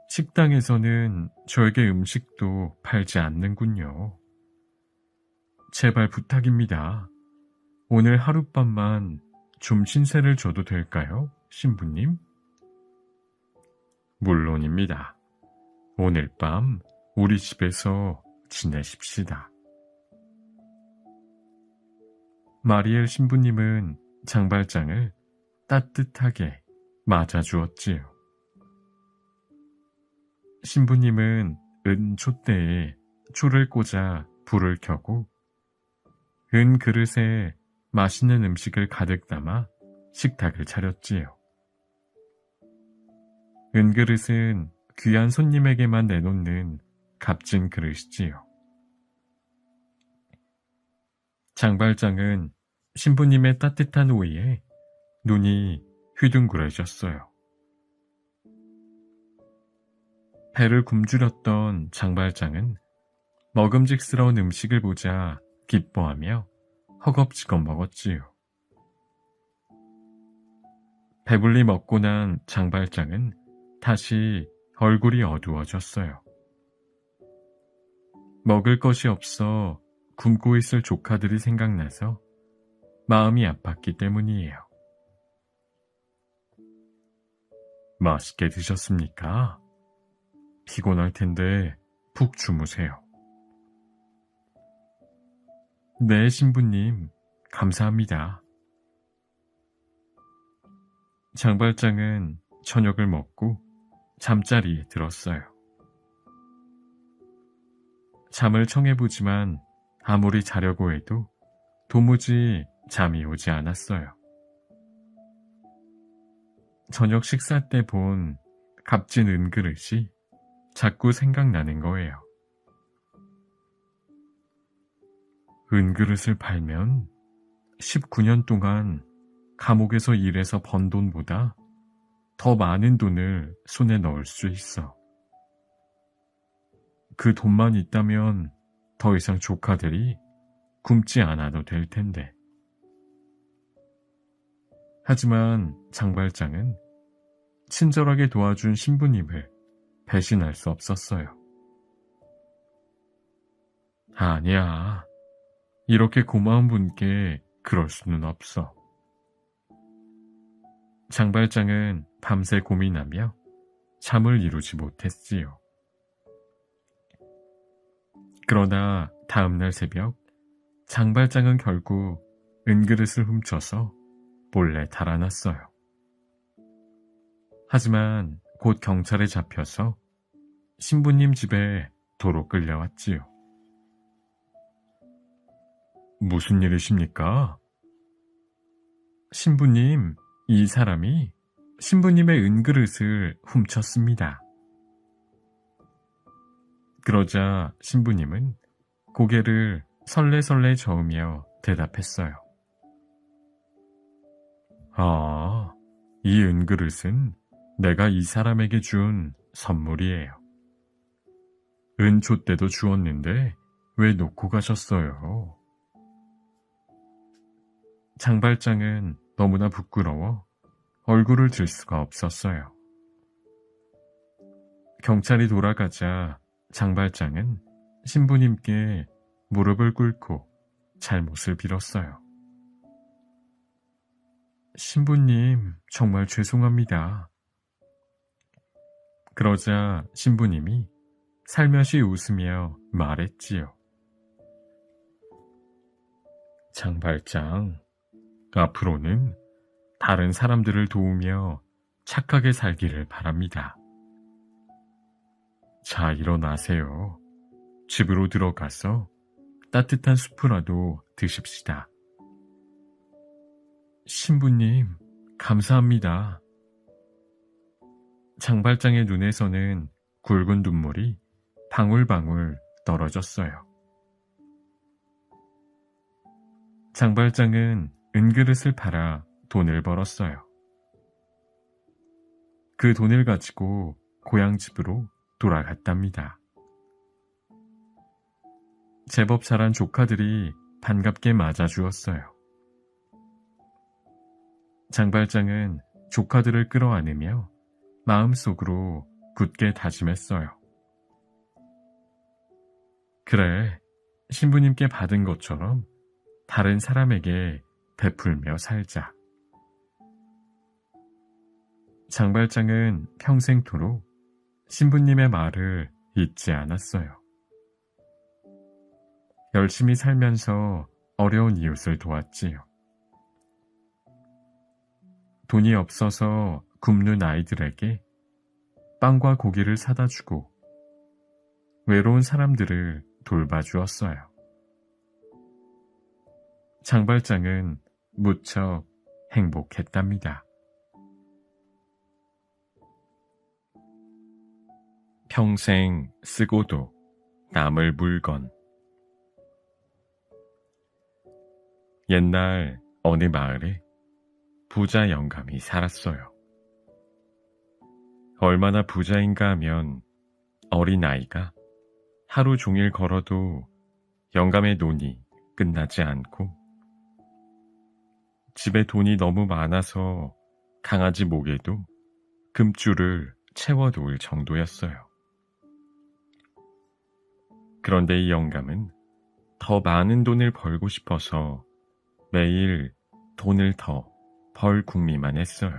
Speaker 1: 식당에서는 저에게 음식도 팔지 않는군요. 제발 부탁입니다. 오늘 하룻밤만 좀 신세를 져도 될까요, 신부님? 물론입니다. 오늘 밤 우리 집에서 지내십시다. 마리엘 신부님은 장발장을 따뜻하게 맞아주었지요. 신부님은 은 촛대에 초를 꽂아 불을 켜고 은 그릇에 맛있는 음식을 가득 담아 식탁을 차렸지요. 은 그릇은 귀한 손님에게만 내놓는 값진 그릇이지요. 장발장은 신부님의 따뜻한 오이에 눈이 휘둥그레졌어요. 배를 굶주렸던 장발장은 먹음직스러운 음식을 보자 기뻐하며 허겁지겁 먹었지요. 배불리 먹고 난 장발장은 다시 얼굴이 어두워졌어요. 먹을 것이 없어 굶고 있을 조카들이 생각나서 마음이 아팠기 때문이에요. 맛있게 드셨습니까? 피곤할 텐데 푹 주무세요. 네, 신부님, 감사합니다. 장발장은 저녁을 먹고 잠자리에 들었어요. 잠을 청해보지만 아무리 자려고 해도 도무지 잠이 오지 않았어요. 저녁 식사 때 본 값진 은그릇이 자꾸 생각나는 거예요. 은그릇을 팔면 19년 동안 감옥에서 일해서 번 돈보다 더 많은 돈을 손에 넣을 수 있어. 그 돈만 있다면 더 이상 조카들이 굶지 않아도 될 텐데. 하지만 장발장은 친절하게 도와준 신부님을 배신할 수 없었어요. 아니야. 이렇게 고마운 분께 그럴 수는 없어. 장발장은 밤새 고민하며 잠을 이루지 못했지요. 그러나 다음날 새벽 장발장은 결국 은그릇을 훔쳐서 몰래 달아났어요. 하지만 곧 경찰에 잡혀서 신부님 집에 도로 끌려왔지요. 무슨 일이십니까? 신부님, 이 사람이 신부님의 은그릇을 훔쳤습니다. 그러자 신부님은 고개를 설레설레 저으며 대답했어요. 아, 이 은그릇은 내가 이 사람에게 준 선물이에요. 은 줬대도 주었는데 왜 놓고 가셨어요? 장발장은 너무나 부끄러워 얼굴을 들 수가 없었어요. 경찰이 돌아가자 장발장은 신부님께 무릎을 꿇고 잘못을 빌었어요. 신부님, 정말 죄송합니다. 그러자 신부님이 살며시 웃으며 말했지요. 장발장, 앞으로는 다른 사람들을 도우며 착하게 살기를 바랍니다. 자, 일어나세요. 집으로 들어가서 따뜻한 수프라도 드십시다. 신부님, 감사합니다. 장발장의 눈에서는 굵은 눈물이 방울방울 떨어졌어요. 장발장은 은그릇을 팔아 돈을 벌었어요. 그 돈을 가지고 고향집으로 돌아갔답니다. 제법 자란 조카들이 반갑게 맞아주었어요. 장발장은 조카들을 끌어안으며 마음속으로 굳게 다짐했어요. 그래, 신부님께 받은 것처럼 다른 사람에게 베풀며 살자. 장발장은 평생토록 신부님의 말을 잊지 않았어요. 열심히 살면서 어려운 이웃을 도왔지요. 돈이 없어서 굶는 아이들에게 빵과 고기를 사다 주고 외로운 사람들을 돌봐주었어요. 장발장은 무척 행복했답니다. 평생 쓰고도 남을 물건. 옛날 어느 마을에 부자 영감이 살았어요. 얼마나 부자인가 하면 어린아이가 하루 종일 걸어도 영감의 논이 끝나지 않고 집에 돈이 너무 많아서 강아지 목에도 금줄을 채워놓을 정도였어요. 그런데 이 영감은 더 많은 돈을 벌고 싶어서 매일 돈을 더 벌 궁리만 했어요.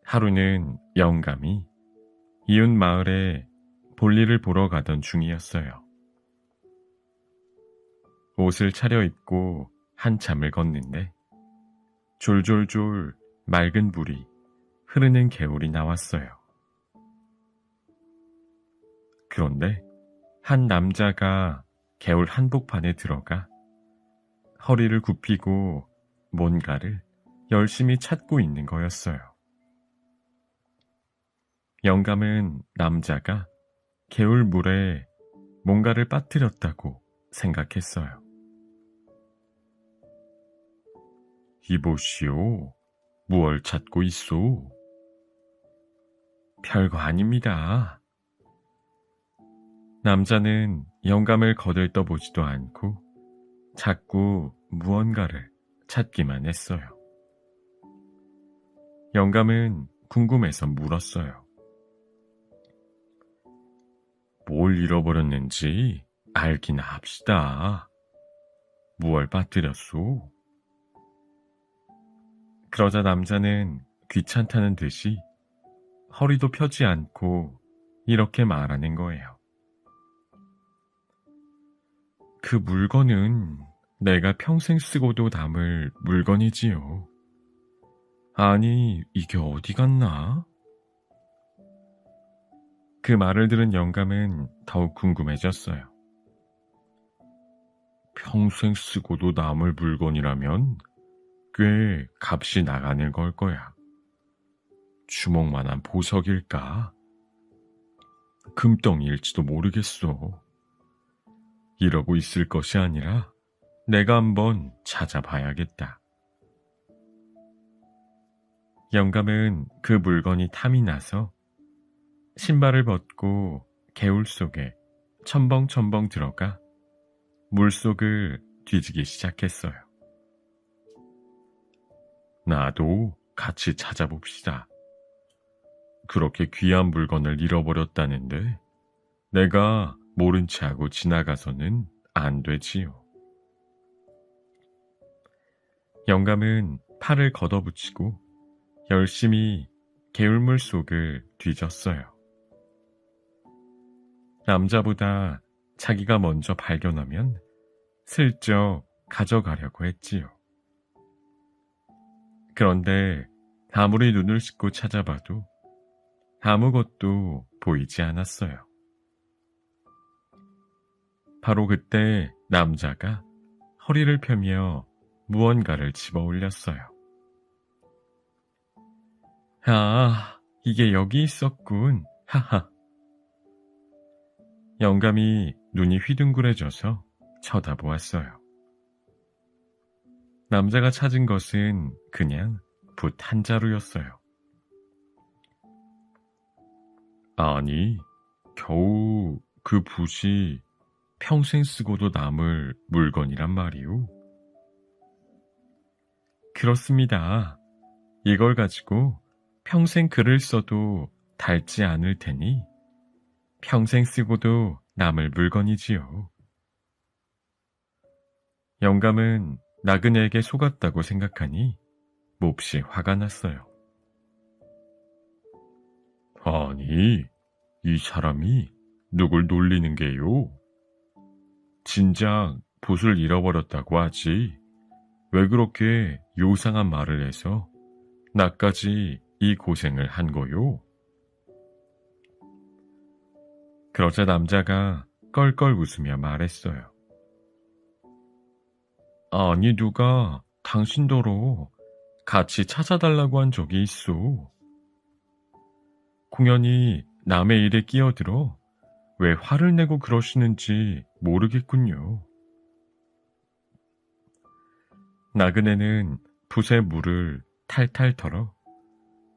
Speaker 1: 하루는 영감이 이웃 마을에 볼일을 보러 가던 중이었어요. 옷을 차려입고 한참을 걷는데 졸졸졸 맑은 물이 흐르는 개울이 나왔어요. 그런데 한 남자가 개울 한복판에 들어가 허리를 굽히고 뭔가를 열심히 찾고 있는 거였어요. 영감은 남자가 개울 물에 뭔가를 빠뜨렸다고 생각했어요. 이보시오, 무얼 찾고 있소? 별거 아닙니다. 남자는 영감을 거들떠보지도 않고 자꾸 무언가를 찾기만 했어요. 영감은 궁금해서 물었어요. 뭘 잃어버렸는지 알기나 합시다. 무얼 빠뜨렸소? 그러자 남자는 귀찮다는 듯이 허리도 펴지 않고 이렇게 말하는 거예요. 그 물건은 내가 평생 쓰고도 남을 물건이지요. 아니, 이게 어디 갔나? 그 말을 들은 영감은 더욱 궁금해졌어요. 평생 쓰고도 남을 물건이라면 꽤 값이 나가는 걸 거야. 주먹만한 보석일까? 금덩이일지도 모르겠어. 이러고 있을 것이 아니라 내가 한번 찾아봐야겠다. 영감은 그 물건이 탐이 나서 신발을 벗고 개울 속에 첨벙첨벙 들어가 물속을 뒤지기 시작했어요. 나도 같이 찾아봅시다. 그렇게 귀한 물건을 잃어버렸다는데 내가 모른 채 하고 지나가서는 안 되지요. 영감은 팔을 걷어붙이고 열심히 개울물 속을 뒤졌어요. 남자보다 자기가 먼저 발견하면 슬쩍 가져가려고 했지요. 그런데 아무리 눈을 씻고 찾아봐도 아무것도 보이지 않았어요. 바로 그때 남자가 허리를 펴며 무언가를 집어 올렸어요. 아, 이게 여기 있었군. 하하. 영감이 눈이 휘둥그레져서 쳐다보았어요. 남자가 찾은 것은 그냥 붓 한 자루였어요. 아니, 겨우 그 붓이 평생 쓰고도 남을 물건이란 말이오? 그렇습니다. 이걸 가지고 평생 글을 써도 닳지 않을 테니 평생 쓰고도 남을 물건이지요. 영감은 나그네에게 속았다고 생각하니 몹시 화가 났어요. 아니, 이 사람이 누굴 놀리는 게요? 진작 붓을 잃어버렸다고 하지. 왜 그렇게 요상한 말을 해서 나까지 이 고생을 한 거요? 그러자 남자가 껄껄 웃으며 말했어요. 아니, 누가 당신더러 같이 찾아달라고 한 적이 있어. 공연히 남의 일에 끼어들어 왜 화를 내고 그러시는지 모르겠군요. 나그네는 붓에 물을 탈탈 털어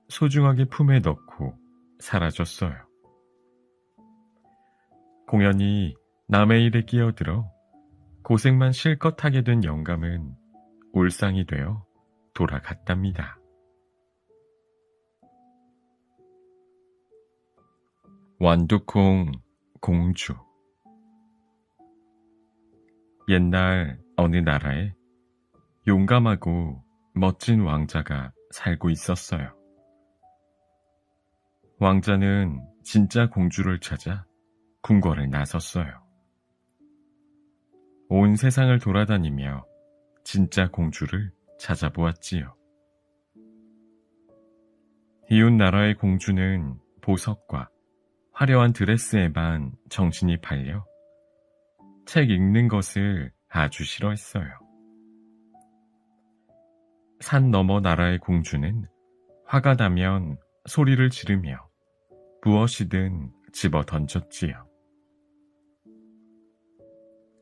Speaker 1: 소중하게 품에 넣고 사라졌어요. 공연히 남의 일에 끼어들어 고생만 실컷 하게 된 영감은 울상이 되어 돌아갔답니다. 완두콩 공주. 옛날 어느 나라에 용감하고 멋진 왕자가 살고 있었어요. 왕자는 진짜 공주를 찾아 궁궐을 나섰어요. 온 세상을 돌아다니며 진짜 공주를 찾아보았지요. 이웃 나라의 공주는 보석과 화려한 드레스에만 정신이 팔려 책 읽는 것을 아주 싫어했어요. 산 너머 나라의 공주는 화가 나면 소리를 지르며 무엇이든 집어 던졌지요.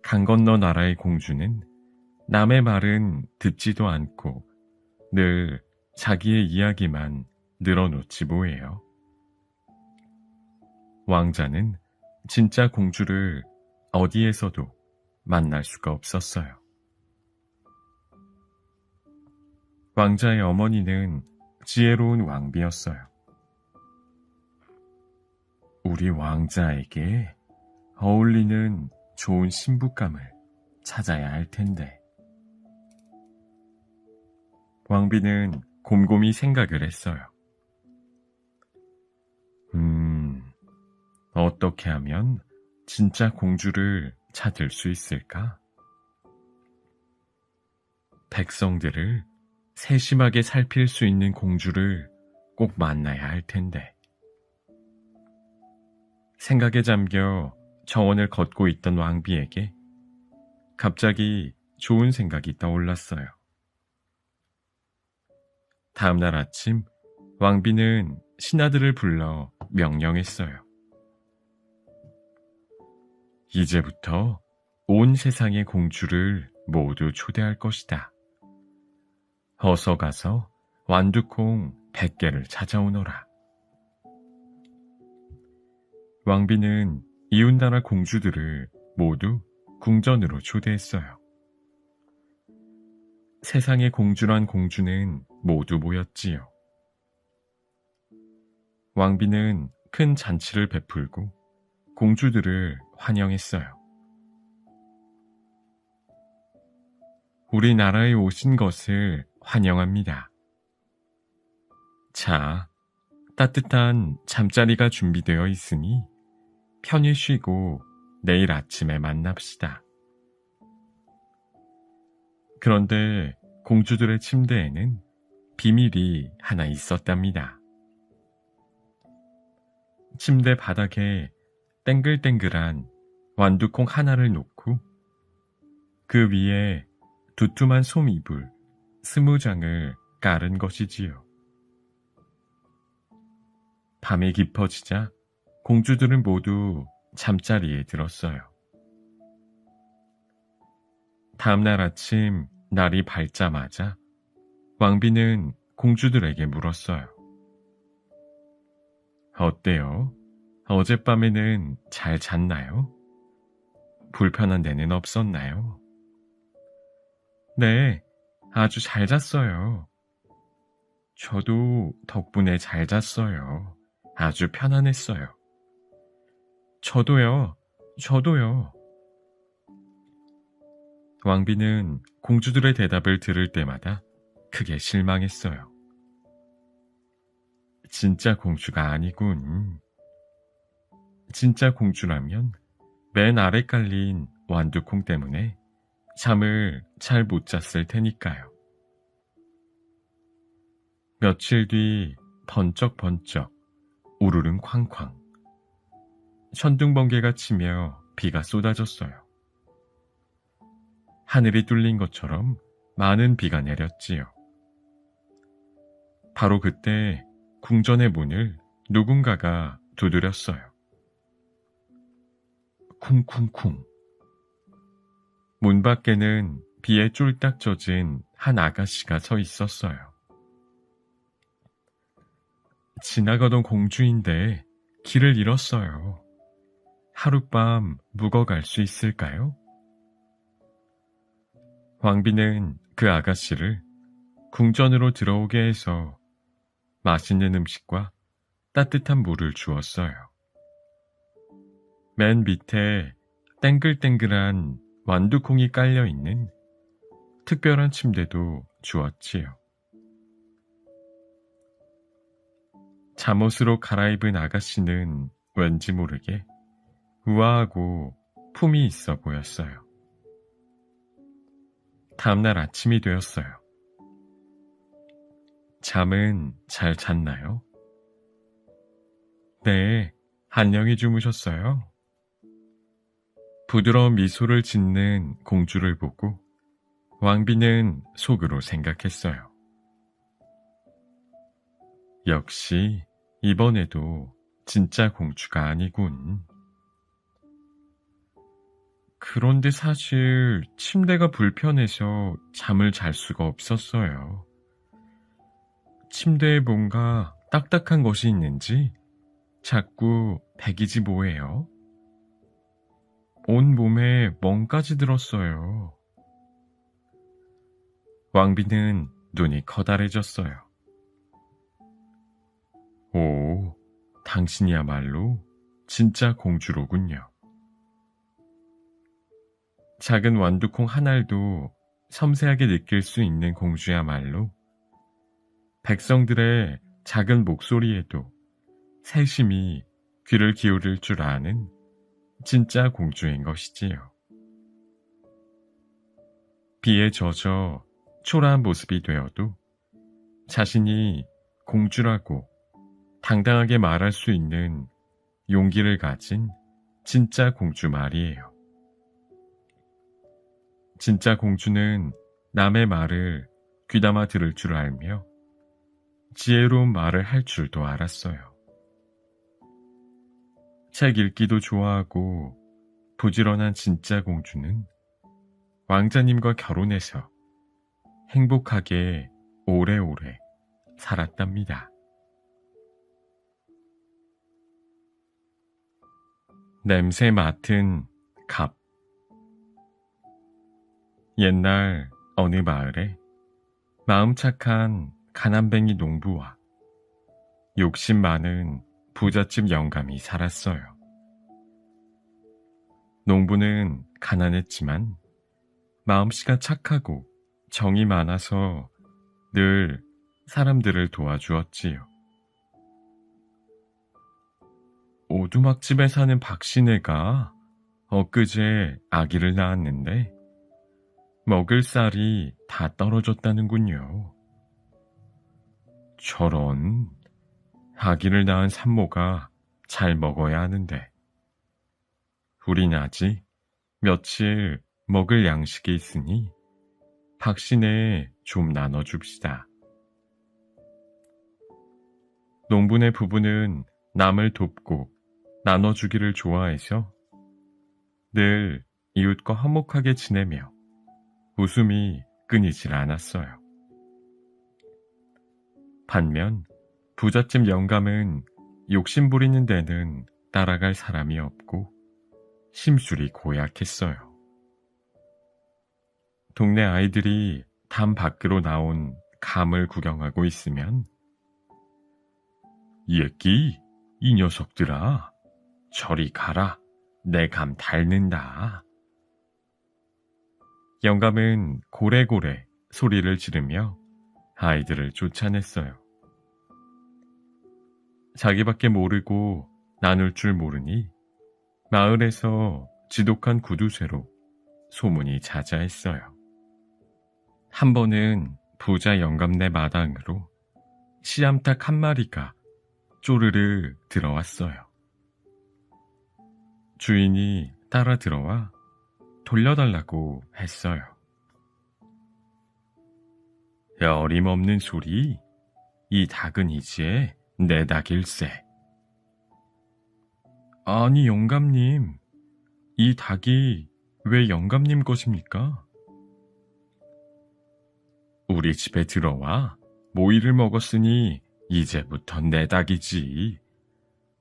Speaker 1: 강 건너 나라의 공주는 남의 말은 듣지도 않고 늘 자기의 이야기만 늘어놓지 뭐예요. 왕자는 진짜 공주를 어디에서도 만날 수가 없었어요. 왕자의 어머니는 지혜로운 왕비였어요. 우리 왕자에게 어울리는 좋은 신부감을 찾아야 할 텐데. 왕비는 곰곰이 생각을 했어요. 어떻게 하면 진짜 공주를 찾을 수 있을까? 백성들을 세심하게 살필 수 있는 공주를 꼭 만나야 할 텐데. 생각에 잠겨 정원을 걷고 있던 왕비에게 갑자기 좋은 생각이 떠올랐어요. 다음날 아침 왕비는 신하들을 불러 명령했어요. 이제부터 온 세상의 공주를 모두 초대할 것이다. 어서 가서 완두콩 100개를 찾아오너라. 왕비는 이웃나라 공주들을 모두 궁전으로 초대했어요. 세상의 공주란 공주는 모두 모였지요. 왕비는 큰 잔치를 베풀고 공주들을 환영했어요. 우리나라에 오신 것을 환영합니다. 자, 따뜻한 잠자리가 준비되어 있으니 편히 쉬고 내일 아침에 만납시다. 그런데 공주들의 침대에는 비밀이 하나 있었답니다. 침대 바닥에 땡글땡글한 완두콩 하나를 놓고 그 위에 두툼한 솜이불 20장을 깔은 것이지요. 밤이 깊어지자 공주들은 모두 잠자리에 들었어요. 다음날 아침 날이 밝자마자 왕비는 공주들에게 물었어요. 어때요? 어젯밤에는 잘 잤나요? 불편한 데는 없었나요? 네, 아주 잘 잤어요. 저도 덕분에 잘 잤어요. 아주 편안했어요. 저도요. 왕비는 공주들의 대답을 들을 때마다 크게 실망했어요. 진짜 공주가 아니군. 진짜 공주라면 맨 아래 깔린 완두콩 때문에 잠을 잘 못 잤을 테니까요. 며칠 뒤 번쩍번쩍 우르릉 쾅쾅 천둥번개가 치며 비가 쏟아졌어요. 하늘이 뚫린 것처럼 많은 비가 내렸지요. 바로 그때 궁전의 문을 누군가가 두드렸어요. 쿵쿵쿵. 문 밖에는 비에 쫄딱 젖은 한 아가씨가 서 있었어요. 지나가던 공주인데 길을 잃었어요. 하룻밤 묵어갈 수 있을까요? 왕비는 그 아가씨를 궁전으로 들어오게 해서 맛있는 음식과 따뜻한 물을 주었어요. 맨 밑에 땡글땡글한 완두콩이 깔려있는 특별한 침대도 주었지요. 잠옷으로 갈아입은 아가씨는 왠지 모르게 우아하고 품이 있어 보였어요. 다음날 아침이 되었어요. 잠은 잘 잤나요? 네, 안녕히 주무셨어요? 부드러운 미소를 짓는 공주를 보고 왕비는 속으로 생각했어요. 역시 이번에도 진짜 공주가 아니군. 그런데 사실 침대가 불편해서 잠을 잘 수가 없었어요. 침대에 뭔가 딱딱한 것이 있는지 자꾸 베기지 뭐예요? 온 몸에 멍까지 들었어요. 왕비는 눈이 커다래졌어요. 오, 당신이야말로 진짜 공주로군요. 작은 완두콩 한 알도 섬세하게 느낄 수 있는 공주야말로 백성들의 작은 목소리에도 세심히 귀를 기울일 줄 아는 진짜 공주인 것이지요. 비에 젖어 초라한 모습이 되어도 자신이 공주라고 당당하게 말할 수 있는 용기를 가진 진짜 공주 말이에요. 진짜 공주는 남의 말을 귀담아 들을 줄 알며 지혜로운 말을 할 줄도 알았어요. 책 읽기도 좋아하고 부지런한 진짜 공주는 왕자님과 결혼해서 행복하게 오래오래 살았답니다. 냄새 맡은 갑. 옛날 어느 마을에 마음 착한 가난뱅이 농부와 욕심 많은 부잣집 영감이 살았어요. 농부는 가난했지만 마음씨가 착하고 정이 많아서 늘 사람들을 도와주었지요. 오두막집에 사는 박씨네가 엊그제 아기를 낳았는데 먹을 쌀이 다 떨어졌다는군요. 저런, 아기를 낳은 산모가 잘 먹어야 하는데 우린 아직 며칠 먹을 양식이 있으니 박씨네 좀 나눠줍시다. 농부네 부부는 남을 돕고 나눠주기를 좋아해서 늘 이웃과 화목하게 지내며 웃음이 끊이질 않았어요. 반면 부잣집 영감은 욕심 부리는 데는 따라갈 사람이 없고 심술이 고약했어요. 동네 아이들이 담 밖으로 나온 감을 구경하고 있으면 예끼, 이 녀석들아, 저리 가라, 내 감 닳는다. 영감은 고래고래 소리를 지르며 아이들을 쫓아냈어요. 자기밖에 모르고 나눌 줄 모르니 마을에서 지독한 구두쇠로 소문이 자자했어요. 한 번은 부자 영감네 마당으로 씨암탉 한 마리가 쪼르르 들어왔어요. 주인이 따라 들어와 돌려달라고 했어요. 어림없는 소리, 이 닭은 이제 내 닭일세. 아니 영감님, 이 닭이 왜 영감님 것입니까? 우리 집에 들어와 모이를 먹었으니 이제부터 내 닭이지.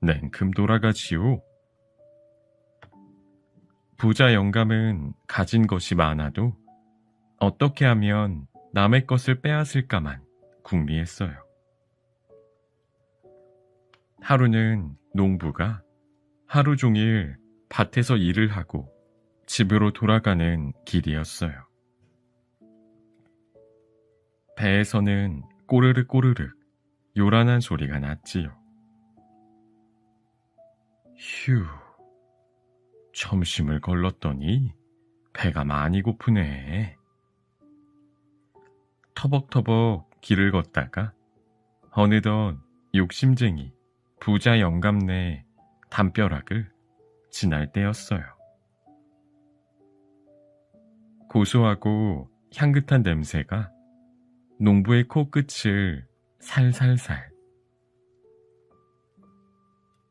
Speaker 1: 냉큼 돌아가지요. 부자 영감은 가진 것이 많아도 어떻게 하면 남의 것을 빼앗을까만 궁리했어요. 하루는 농부가 하루 종일 밭에서 일을 하고 집으로 돌아가는 길이었어요. 배에서는 꼬르륵 꼬르륵 요란한 소리가 났지요. 휴, 점심을 걸렀더니 배가 많이 고프네. 터벅터벅 길을 걷다가 어느덧 욕심쟁이 부자 영감네 담벼락을 지날 때였어요. 고소하고 향긋한 냄새가 농부의 코끝을 살살살.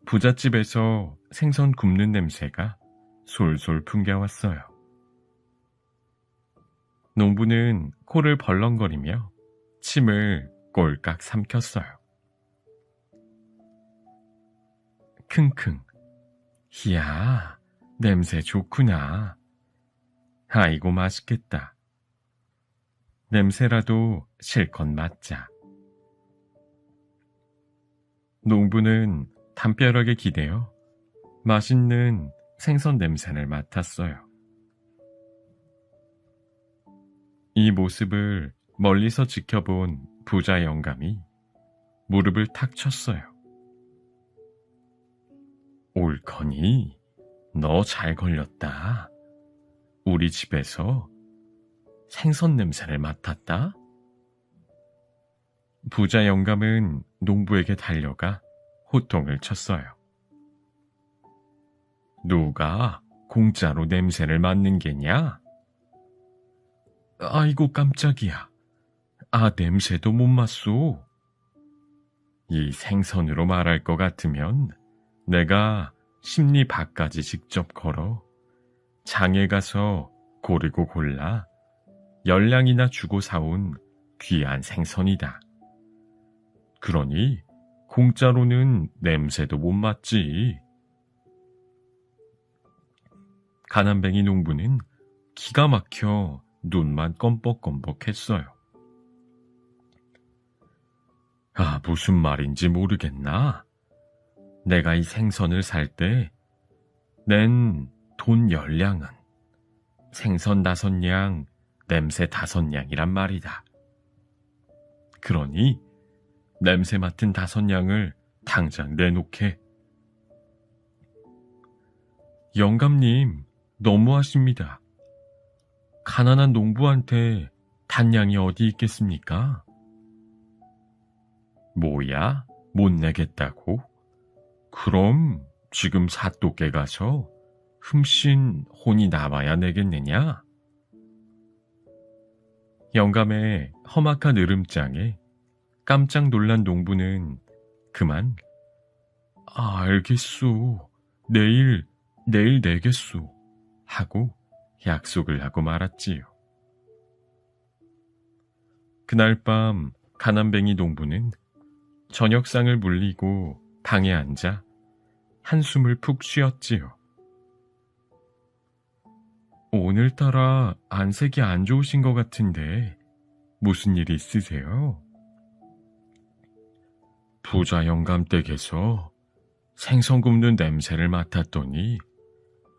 Speaker 1: 부잣집에서 생선 굽는 냄새가 솔솔 풍겨왔어요. 농부는 코를 벌렁거리며 침을 꼴깍 삼켰어요. 킁킁. 이야, 냄새 좋구나. 아이고 맛있겠다. 냄새라도 실컷 맡자. 농부는 담벼락에 기대어 맛있는 생선 냄새를 맡았어요. 이 모습을 멀리서 지켜본 부자 영감이 무릎을 탁 쳤어요. 옳거니, 너 잘 걸렸다. 우리 집에서 생선 냄새를 맡았다. 부자 영감은 농부에게 달려가 호통을 쳤어요. 누가 공짜로 냄새를 맡는 게냐? 아이고 깜짝이야. 냄새도 못 맡소. 이 생선으로 말할 것 같으면 내가 심리 밖까지 직접 걸어 장에 가서 고르고 골라 10량이나 주고 사온 귀한 생선이다. 그러니 공짜로는 냄새도 못 맡지. 가난뱅이 농부는 기가 막혀 눈만 껌뻑껌뻑했어요. 무슨 말인지 모르겠나? 내가 이 생선을 살 때 낸 돈 10량은 생선 5량, 냄새 5량이란 말이다. 그러니 냄새 맡은 5량을 당장 내놓게. 영감님, 너무하십니다. 가난한 농부한테 단량이 어디 있겠습니까? 뭐야? 못 내겠다고? 그럼 지금 사또께 가서 흠씬 혼이 남아야 내겠느냐? 영감의 험악한 으름장에 깜짝 놀란 농부는 그만 알겠소. 내일 내겠소. 하고 약속을 하고 말았지요. 그날 밤 가난뱅이 농부는 저녁상을 물리고 방에 앉아 한숨을 푹 쉬었지요. 오늘따라 안색이 안 좋으신 것 같은데 무슨 일 있으세요? 부자 영감 댁에서 생선 굽는 냄새를 맡았더니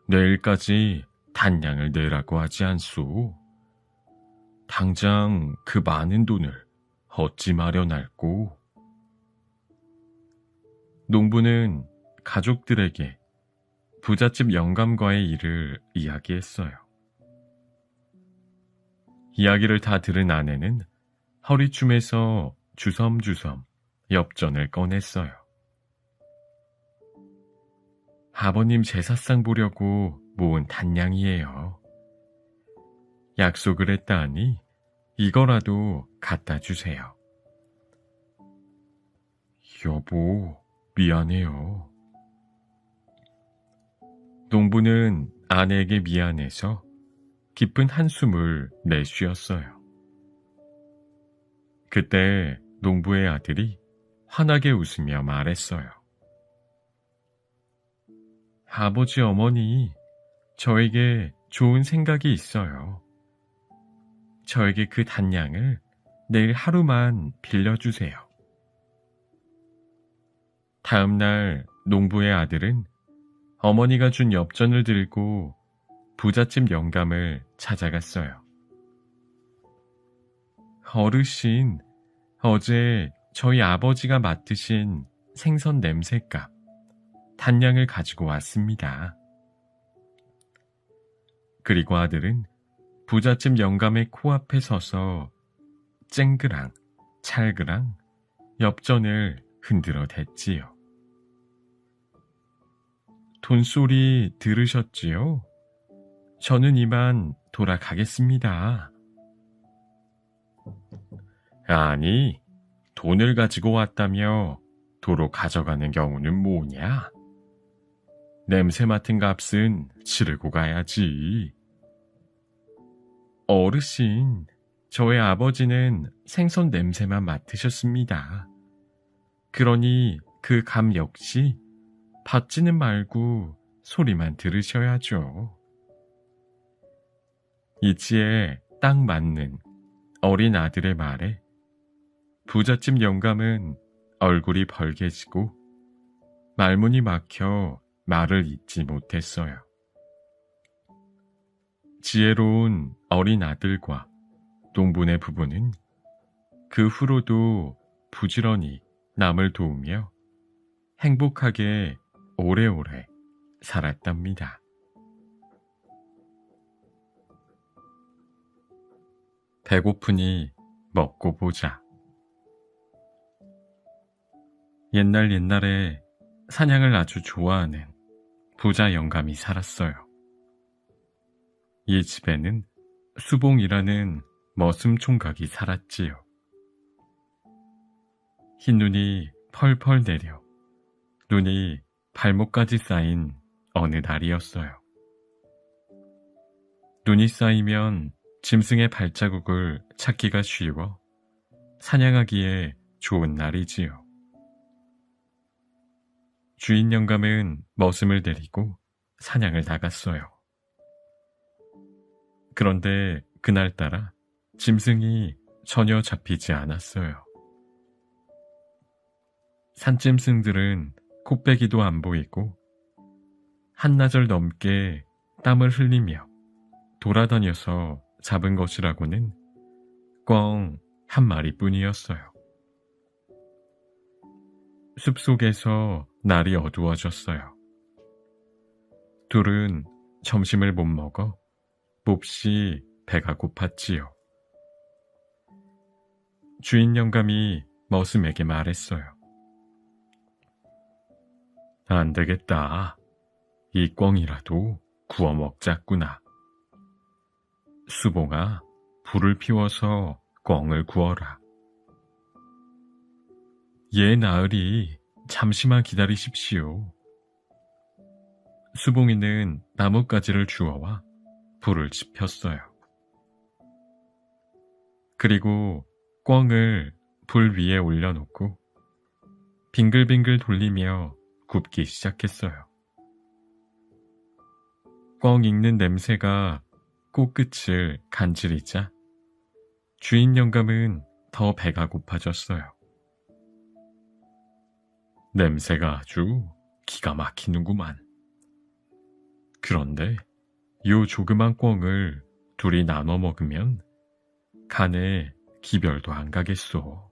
Speaker 1: 내일까지 단량을 내라고 하지 않소. 당장 그 많은 돈을 어찌 마련할꼬? 농부는 가족들에게 부잣집 영감과의 일을 이야기했어요. 이야기를 다 들은 아내는 허리춤에서 주섬주섬 엽전을 꺼냈어요. 아버님 제사상 보려고 모은 단량이에요. 약속을 했다 하니 이거라도 갖다 주세요. 여보, 미안해요. 농부는 아내에게 미안해서 깊은 한숨을 내쉬었어요. 그때 농부의 아들이 환하게 웃으며 말했어요. 아버지 어머니, 저에게 좋은 생각이 있어요. 저에게 그 단량을 내일 하루만 빌려주세요. 다음 날 농부의 아들은 어머니가 준 엽전을 들고 부잣집 영감을 찾아갔어요. 어르신, 어제 저희 아버지가 맡으신 생선 냄새값, 단량을 가지고 왔습니다. 그리고 아들은 부잣집 영감의 코앞에 서서 쨍그랑 찰그랑 엽전을 흔들어 댔지요. 돈소리 들으셨지요? 저는 이만 돌아가겠습니다. 아니, 돈을 가지고 왔다며 도로 가져가는 경우는 뭐냐? 냄새 맡은 값은 치르고 가야지. 어르신, 저의 아버지는 생선 냄새만 맡으셨습니다. 그러니 그 감 역시 받지는 말고 소리만 들으셔야죠. 이치에 딱 맞는 어린 아들의 말에 부잣집 영감은 얼굴이 벌개지고 말문이 막혀 말을 잇지 못했어요. 지혜로운 어린 아들과 동분의 부부는 그 후로도 부지런히 남을 도우며 행복하게 오래오래 살았답니다. 배고프니 먹고 보자. 옛날에 사냥을 아주 좋아하는 부자 영감이 살았어요. 이 집에는 수봉이라는 머슴 총각이 살았지요. 흰눈이 펄펄 내려 눈이 발목까지 쌓인 어느 날이었어요. 눈이 쌓이면 짐승의 발자국을 찾기가 쉬워 사냥하기에 좋은 날이지요. 주인 영감은 머슴을 데리고 사냥을 나갔어요. 그런데 그날따라 짐승이 전혀 잡히지 않았어요. 산짐승들은 코빼기도 안 보이고 한나절 넘게 땀을 흘리며 돌아다녀서 잡은 것이라고는 꿩 한 마리뿐이었어요. 숲속에서 날이 어두워졌어요. 둘은 점심을 못 먹어 몹시 배가 고팠지요. 주인 영감이 머슴에게 말했어요. 안 되겠다. 이 꿩이라도 구워 먹자꾸나. 수봉아, 불을 피워서 꿩을 구워라. 예, 나으리, 잠시만 기다리십시오. 수봉이는 나뭇가지를 주워와 불을 지폈어요. 그리고 꿩을 불 위에 올려놓고 빙글빙글 돌리며 굽기 시작했어요. 꿩 익는 냄새가 코끝을 간지리자 주인 영감은 더 배가 고파졌어요. 냄새가 아주 기가 막히는구만. 그런데 요 조그만 꿩을 둘이 나눠 먹으면 간에 기별도 안 가겠소.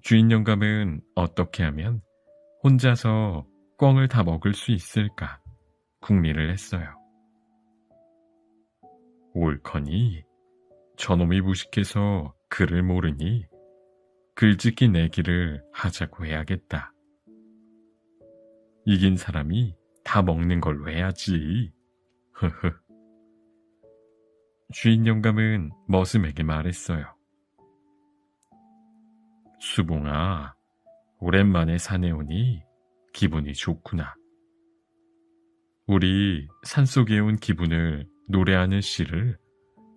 Speaker 1: 주인 영감은 어떻게 하면 혼자서 꿩을 다 먹을 수 있을까 궁리를 했어요. 옳거니 저놈이 무식해서 글을 모르니 글짓기 내기를 하자고 해야겠다. 이긴 사람이 다 먹는 걸로 해야지. 흐흐. 주인 영감은 머슴에게 말했어요. 수봉아, 오랜만에 산에 오니 기분이 좋구나. 우리 산속에 온 기분을 노래하는 시를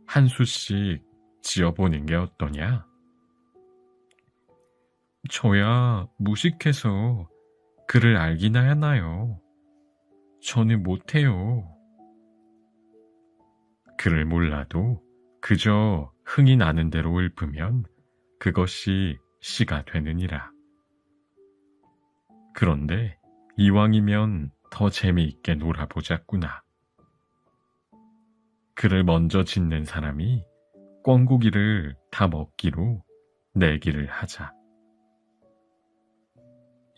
Speaker 1: 한 수씩 지어보는 게 어떠냐? 저야 무식해서 글을 알기나 하나요. 저는 못해요. 글을 몰라도 그저 흥이 나는 대로 읊으면 그것이 시가 되느니라. 그런데 이왕이면 더 재미있게 놀아보자꾸나. 글을 먼저 짓는 사람이 꿩고기를 다 먹기로 내기를 하자.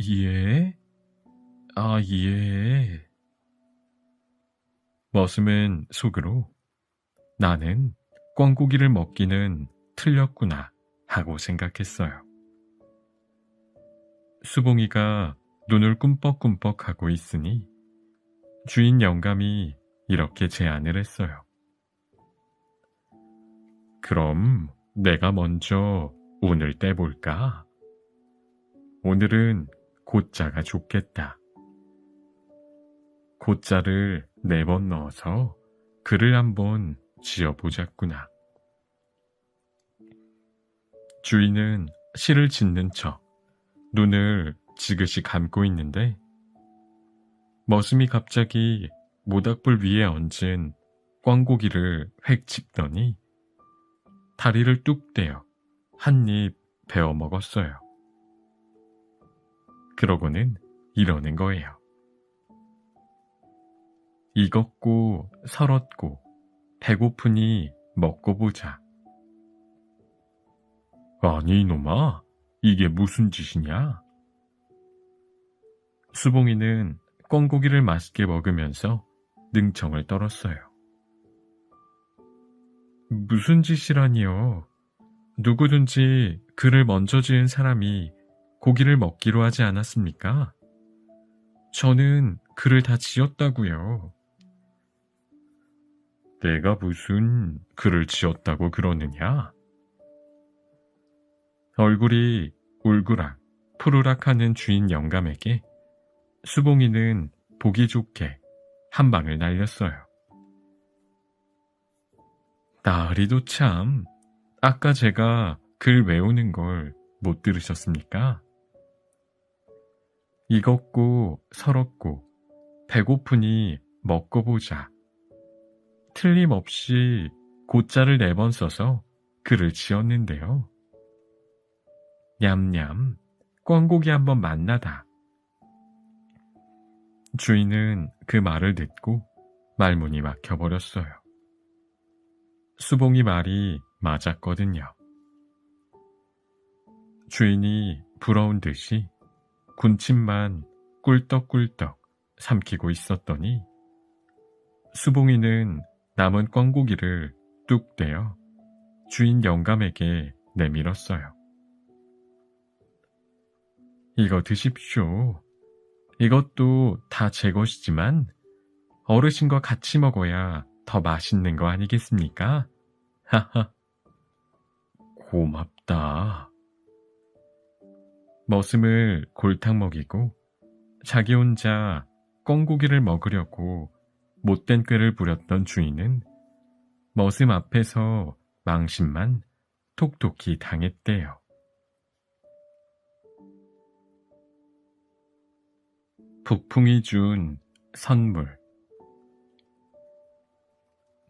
Speaker 1: 예? 아, 예. 머슴은 속으로 나는 꿩고기를 먹기는 틀렸구나 하고 생각했어요. 수봉이가 눈을 꿈뻑꿈뻑하고 있으니 주인 영감이 이렇게 제안을 했어요. 그럼 내가 먼저 운을 떼볼까? 오늘은 고자가 좋겠다. 고자를 4번 넣어서 글을 한번 지어보자꾸나. 주인은 시를 짓는 척 눈을 지그시 감고 있는데 머슴이 갑자기 모닥불 위에 얹은 꿩고기를 획 짚더니 다리를 뚝 떼어 한 입 베어 먹었어요. 그러고는 이러는 거예요. 익었고 설었고 배고프니 먹고 보자. 아니 이놈아, 이게 무슨 짓이냐? 수봉이는 꿩고기를 맛있게 먹으면서 능청을 떨었어요. 무슨 짓이라니요? 누구든지 글을 먼저 지은 사람이 고기를 먹기로 하지 않았습니까? 저는 글을 다 지었다고요. 내가 무슨 글을 지었다고 그러느냐? 얼굴이 울그락 푸르락하는 주인 영감에게 수봉이는 보기 좋게 한 방을 날렸어요. 나으리도 참, 아까 제가 글 외우는 걸 못 들으셨습니까? 익었고 설었고 배고프니 먹고 보자. 틀림없이 고자를 4번 써서 글을 지었는데요. 냠냠, 꿩고기 한번 만나다. 주인은 그 말을 듣고 말문이 막혀버렸어요. 수봉이 말이 맞았거든요. 주인이 부러운 듯이 군침만 꿀떡꿀떡 삼키고 있었더니 수봉이는 남은 꿩고기를 뚝 떼어 주인 영감에게 내밀었어요. 이거 드십시오. 이것도 다 제 것이지만 어르신과 같이 먹어야 더 맛있는 거 아니겠습니까? 하하. 고맙다. 머슴을 골탕 먹이고 자기 혼자 꿩고기를 먹으려고 못된 꾀를 부렸던 주인은 머슴 앞에서 망신만 톡톡히 당했대요. 북풍이 준 선물.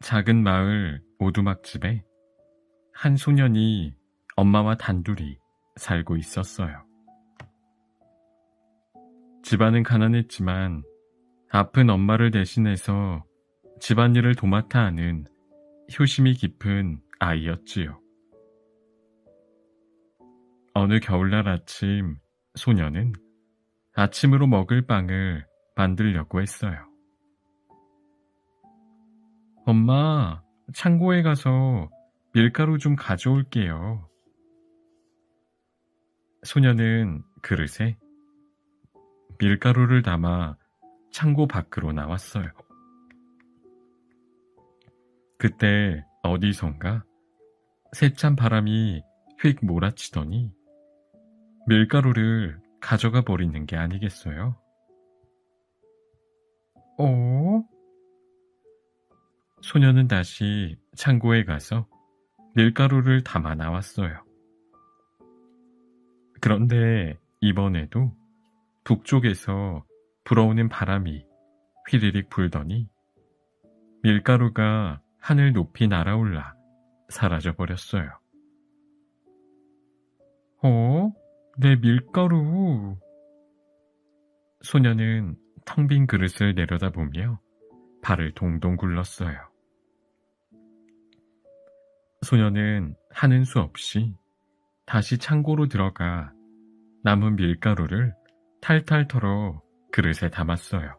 Speaker 1: 작은 마을 오두막집에 한 소년이 엄마와 단둘이 살고 있었어요. 집안은 가난했지만 아픈 엄마를 대신해서 집안일을 도맡아 하는 효심이 깊은 아이였지요. 어느 겨울날 아침, 소녀는 아침으로 먹을 빵을 만들려고 했어요. 엄마, 창고에 가서 밀가루 좀 가져올게요. 소녀는 그릇에 밀가루를 담아 창고 밖으로 나왔어요. 그때 어디선가 세찬 바람이 휙 몰아치더니 밀가루를 가져가 버리는 게 아니겠어요? 소녀는 다시 창고에 가서 밀가루를 담아 나왔어요. 그런데 이번에도 북쪽에서 불어오는 바람이 휘리릭 불더니 밀가루가 하늘 높이 날아올라 사라져버렸어요. 내 밀가루. 소녀는 텅 빈 그릇을 내려다보며 발을 동동 굴렀어요. 소녀는 하는 수 없이 다시 창고로 들어가 남은 밀가루를 탈탈 털어 그릇에 담았어요.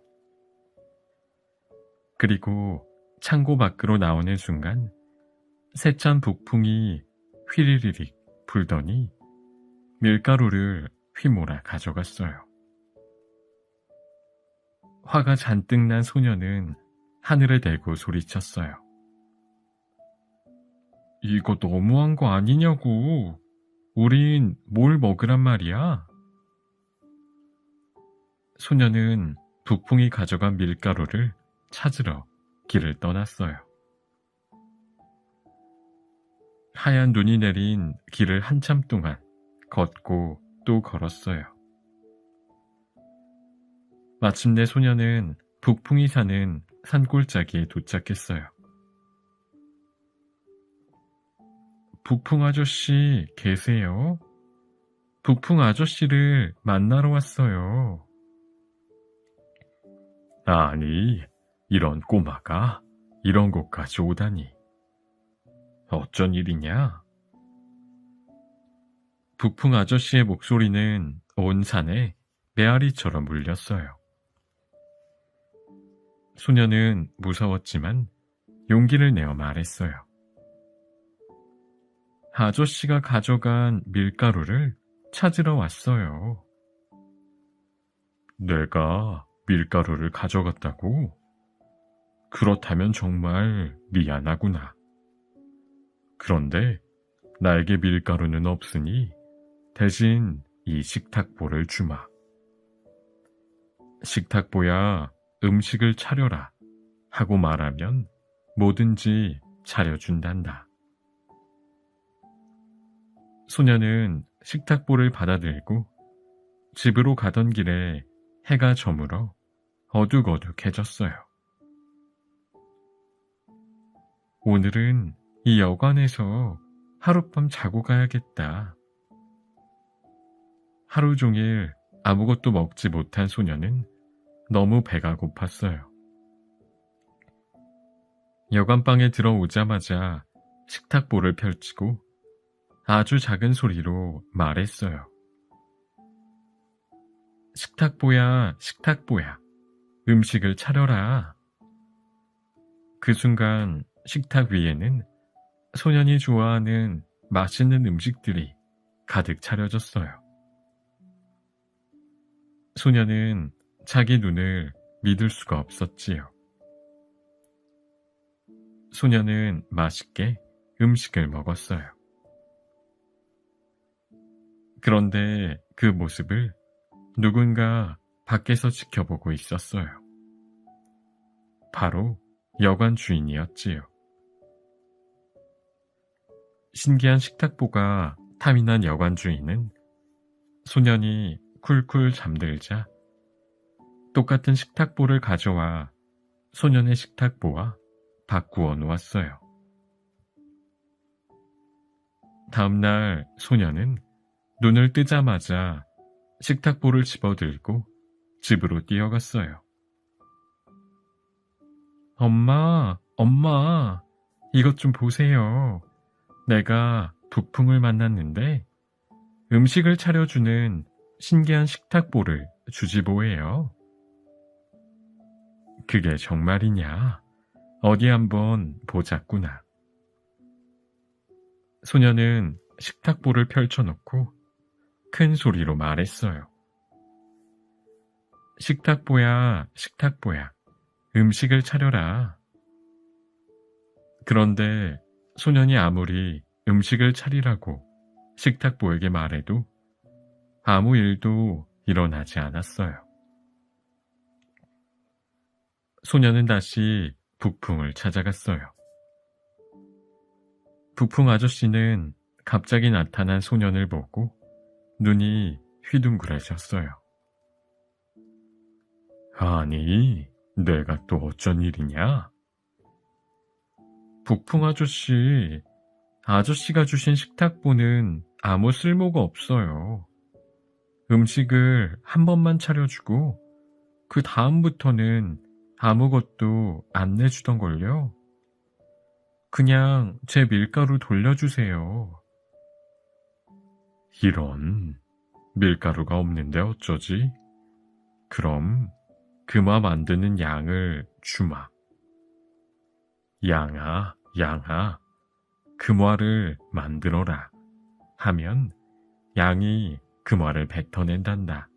Speaker 1: 그리고 창고 밖으로 나오는 순간 세찬 북풍이 휘리리릭 불더니 밀가루를 휘몰아 가져갔어요. 화가 잔뜩 난 소녀는 하늘에 대고 소리쳤어요. 이거 너무한 거 아니냐고. 우린 뭘 먹으란 말이야? 소녀는 북풍이 가져간 밀가루를 찾으러 길을 떠났어요. 하얀 눈이 내린 길을 한참 동안 걷고 또 걸었어요. 마침내 소녀는 북풍이 사는 산골짜기에 도착했어요. 북풍 아저씨 계세요? 북풍 아저씨를 만나러 왔어요. 아니, 이런 꼬마가 이런 곳까지 오다니. 어쩐 일이냐? 북풍 아저씨의 목소리는 온 산에 메아리처럼 울렸어요. 소녀는 무서웠지만 용기를 내어 말했어요. 아저씨가 가져간 밀가루를 찾으러 왔어요. 내가 밀가루를 가져갔다고? 그렇다면 정말 미안하구나. 그런데 나에게 밀가루는 없으니 대신 이 식탁보를 주마. 식탁보야, 음식을 차려라 하고 말하면 뭐든지 차려준단다. 소녀는 식탁보를 받아들고 집으로 가던 길에 해가 저물어 어둑어둑해졌어요. 오늘은 이 여관에서 하룻밤 자고 가야겠다. 하루 종일 아무것도 먹지 못한 소녀는 너무 배가 고팠어요. 여관방에 들어오자마자 식탁보를 펼치고 아주 작은 소리로 말했어요. 식탁보야, 식탁보야, 음식을 차려라. 그 순간 식탁 위에는 소년이 좋아하는 맛있는 음식들이 가득 차려졌어요. 소녀는 자기 눈을 믿을 수가 없었지요. 소녀는 맛있게 음식을 먹었어요. 그런데 그 모습을 누군가 밖에서 지켜보고 있었어요. 바로 여관 주인이었지요. 신기한 식탁보가 탐이 난 여관 주인은 소년이 쿨쿨 잠들자 똑같은 식탁보를 가져와 소년의 식탁보와 바꾸어 놓았어요. 다음날 소년은 눈을 뜨자마자 식탁보를 집어들고 집으로 뛰어갔어요. 엄마, 엄마, 이것 좀 보세요. 내가 북풍을 만났는데 음식을 차려주는 신기한 식탁보를 주지 뭐예요. 그게 정말이냐? 어디 한번 보자꾸나. 소녀는 식탁보를 펼쳐놓고 큰 소리로 말했어요. 식탁보야, 식탁보야, 음식을 차려라. 그런데 소년이 아무리 음식을 차리라고 식탁보에게 말해도 아무 일도 일어나지 않았어요. 소년은 다시 북풍을 찾아갔어요. 북풍 아저씨는 갑자기 나타난 소년을 보고 눈이 휘둥그레졌어요. 아니, 내가 또 어쩐 일이냐? 북풍 아저씨, 아저씨가 주신 식탁보는 아무 쓸모가 없어요. 음식을 한 번만 차려주고 그 다음부터는 아무것도 안 내주던걸요. 그냥 제 밀가루 돌려주세요. 이런, 밀가루가 없는데 어쩌지? 그럼 금화 만드는 양을 주마. 양아, 양아, 금화를 만들어라 하면 양이 금화를 뱉어낸단다.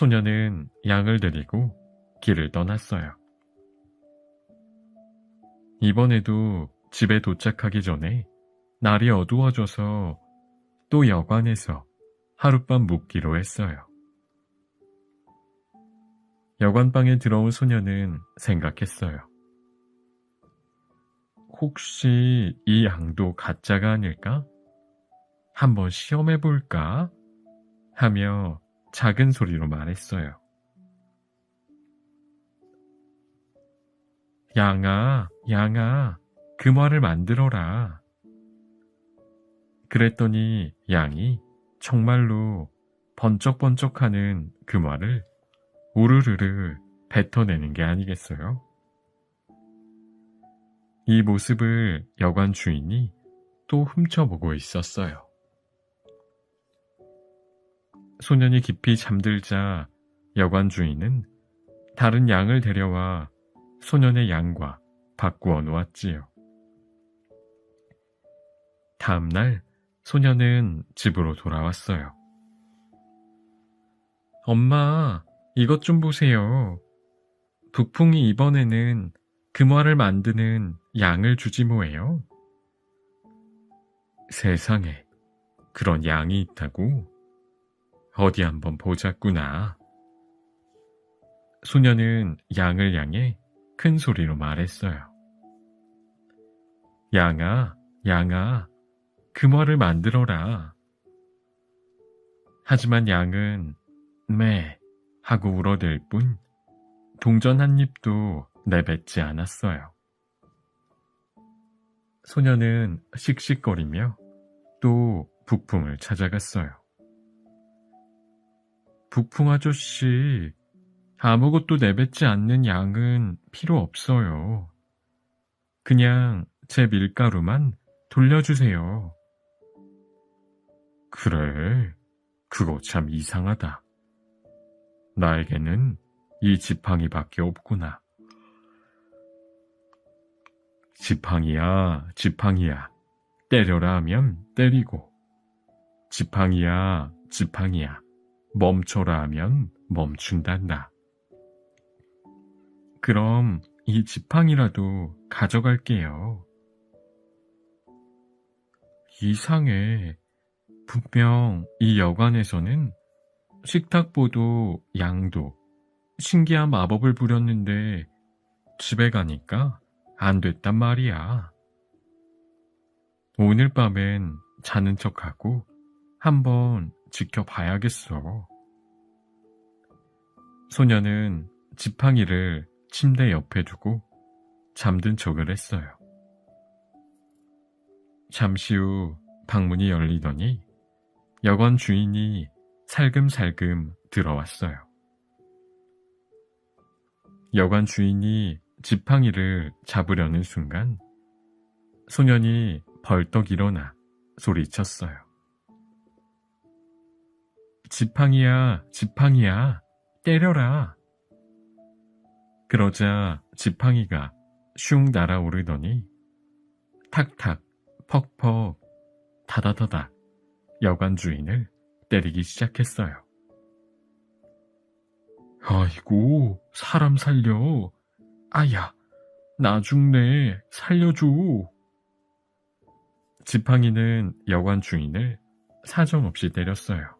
Speaker 1: 소녀는 양을 데리고 길을 떠났어요. 이번에도 집에 도착하기 전에 날이 어두워져서 또 여관에서 하룻밤 묵기로 했어요. 여관방에 들어온 소녀는 생각했어요. 혹시 이 양도 가짜가 아닐까? 한번 시험해볼까? 하며 작은 소리로 말했어요. 양아, 양아, 금화를 만들어라. 그랬더니 양이 정말로 번쩍번쩍하는 금화를 우르르르 뱉어내는 게 아니겠어요? 이 모습을 여관 주인이 또 훔쳐보고 있었어요. 소년이 깊이 잠들자 여관 주인은 다른 양을 데려와 소년의 양과 바꾸어 놓았지요. 다음 날 소년은 집으로 돌아왔어요. 엄마, 이것 좀 보세요. 북풍이 이번에는 금화를 만드는 양을 주지 뭐예요? 세상에, 그런 양이 있다고? 어디 한번 보자꾸나. 소녀는 양을 향해 큰 소리로 말했어요. 양아, 양아, 금화를 만들어라. 하지만 양은 매 하고 울어댈 뿐 동전 한 입도 내뱉지 않았어요. 소녀는 씩씩거리며 또 북풍을 찾아갔어요. 북풍 아저씨, 아무것도 내뱉지 않는 양은 필요 없어요. 그냥 제 밀가루만 돌려주세요. 그래, 그거 참 이상하다. 나에게는 이 지팡이밖에 없구나. 지팡이야, 지팡이야, 때려라 하면 때리고, 지팡이야, 지팡이야, 멈춰라 하면 멈춘단다. 그럼 이 지팡이라도 가져갈게요. 이상해. 분명 이 여관에서는 식탁보도 양도 신기한 마법을 부렸는데 집에 가니까 안 됐단 말이야. 오늘 밤엔 자는 척하고 한번 지켜봐야겠어. 소녀는 지팡이를 침대 옆에 두고 잠든 척을 했어요. 잠시 후 방문이 열리더니 여관 주인이 살금살금 들어왔어요. 여관 주인이 지팡이를 잡으려는 순간 소년이 벌떡 일어나 소리쳤어요. 지팡이야, 지팡이야, 때려라. 그러자 지팡이가 슝 날아오르더니 탁탁, 퍽퍽, 다다다닥 여관 주인을 때리기 시작했어요. 아이고, 사람 살려. 아야, 나 죽네. 살려줘. 지팡이는 여관 주인을 사정없이 때렸어요.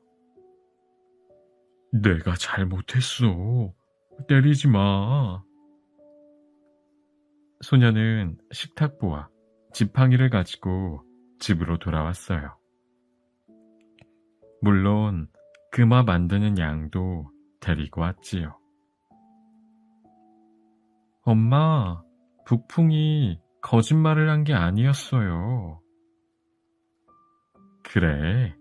Speaker 1: 내가 잘못했어. 때리지 마. 소녀는 식탁보와 지팡이를 가지고 집으로 돌아왔어요. 물론 금화 만드는 양도 데리고 왔지요. 엄마, 북풍이 거짓말을 한 게 아니었어요. 그래,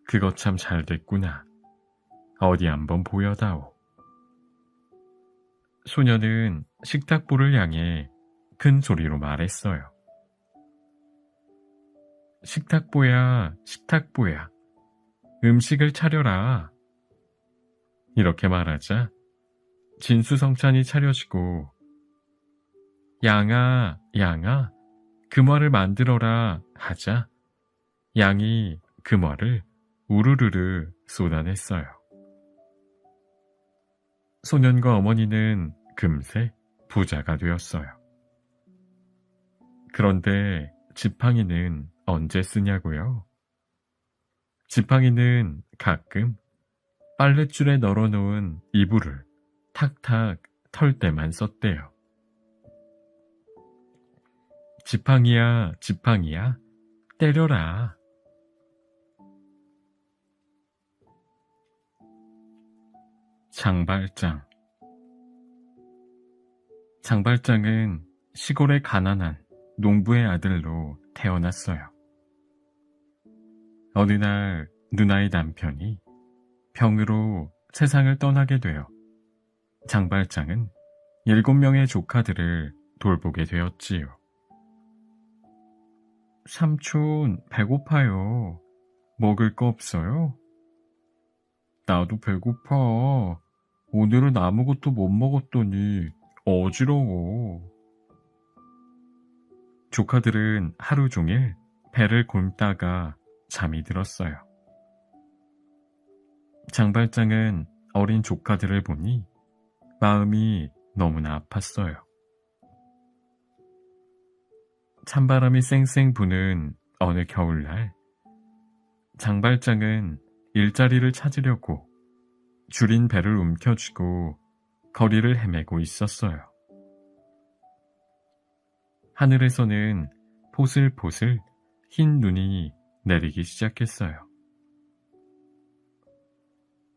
Speaker 1: 그거 참 잘 됐구나. 어디 한번 보여다오. 소녀는 식탁보를 향해 큰 소리로 말했어요. 식탁보야, 식탁보야, 음식을 차려라. 이렇게 말하자 진수성찬이 차려지고 양아, 양아, 금화를 만들어라 하자 양이 금화를 우르르르 쏟아냈어요. 소년과 어머니는 금세 부자가 되었어요. 그런데 지팡이는 언제 쓰냐고요? 지팡이는 가끔 빨랫줄에 널어놓은 이불을 탁탁 털 때만 썼대요. 지팡이야, 지팡이야, 때려라. 장발장. 장발장은 시골의 가난한 농부의 아들로 태어났어요. 어느 날 누나의 남편이 병으로 세상을 떠나게 되어 장발장은 7명의 조카들을 돌보게 되었지요. 삼촌, 배고파요. 먹을 거 없어요? 나도 배고파. 오늘은 아무것도 못 먹었더니 어지러워. 조카들은 하루 종일 배를 곪다가 잠이 들었어요. 장발장은 어린 조카들을 보니 마음이 너무나 아팠어요. 찬바람이 쌩쌩 부는 어느 겨울날, 장발장은 일자리를 찾으려고 줄인 배를 움켜쥐고 거리를 헤매고 있었어요. 하늘에서는 포슬포슬 흰 눈이 내리기 시작했어요.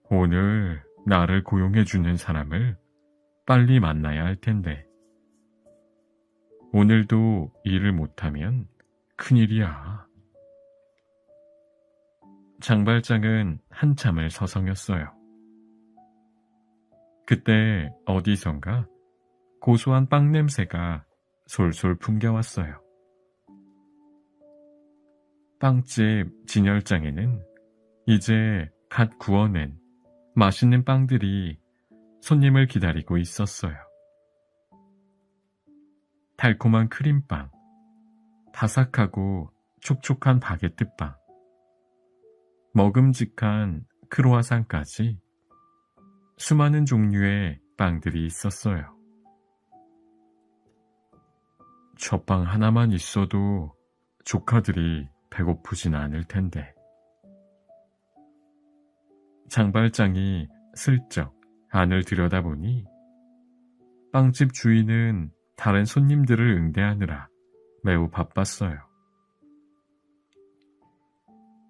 Speaker 1: 오늘 나를 고용해주는 사람을 빨리 만나야 할 텐데, 오늘도 일을 못하면 큰일이야. 장발장은 한참을 서성였어요. 그때 어디선가 고소한 빵 냄새가 솔솔 풍겨왔어요. 빵집 진열장에는 이제 갓 구워낸 맛있는 빵들이 손님을 기다리고 있었어요. 달콤한 크림빵, 바삭하고 촉촉한 바게트빵, 먹음직한 크로와상까지 수많은 종류의 빵들이 있었어요. 저 빵 하나만 있어도 조카들이 배고프진 않을 텐데. 장발장이 슬쩍 안을 들여다보니 빵집 주인은 다른 손님들을 응대하느라 매우 바빴어요.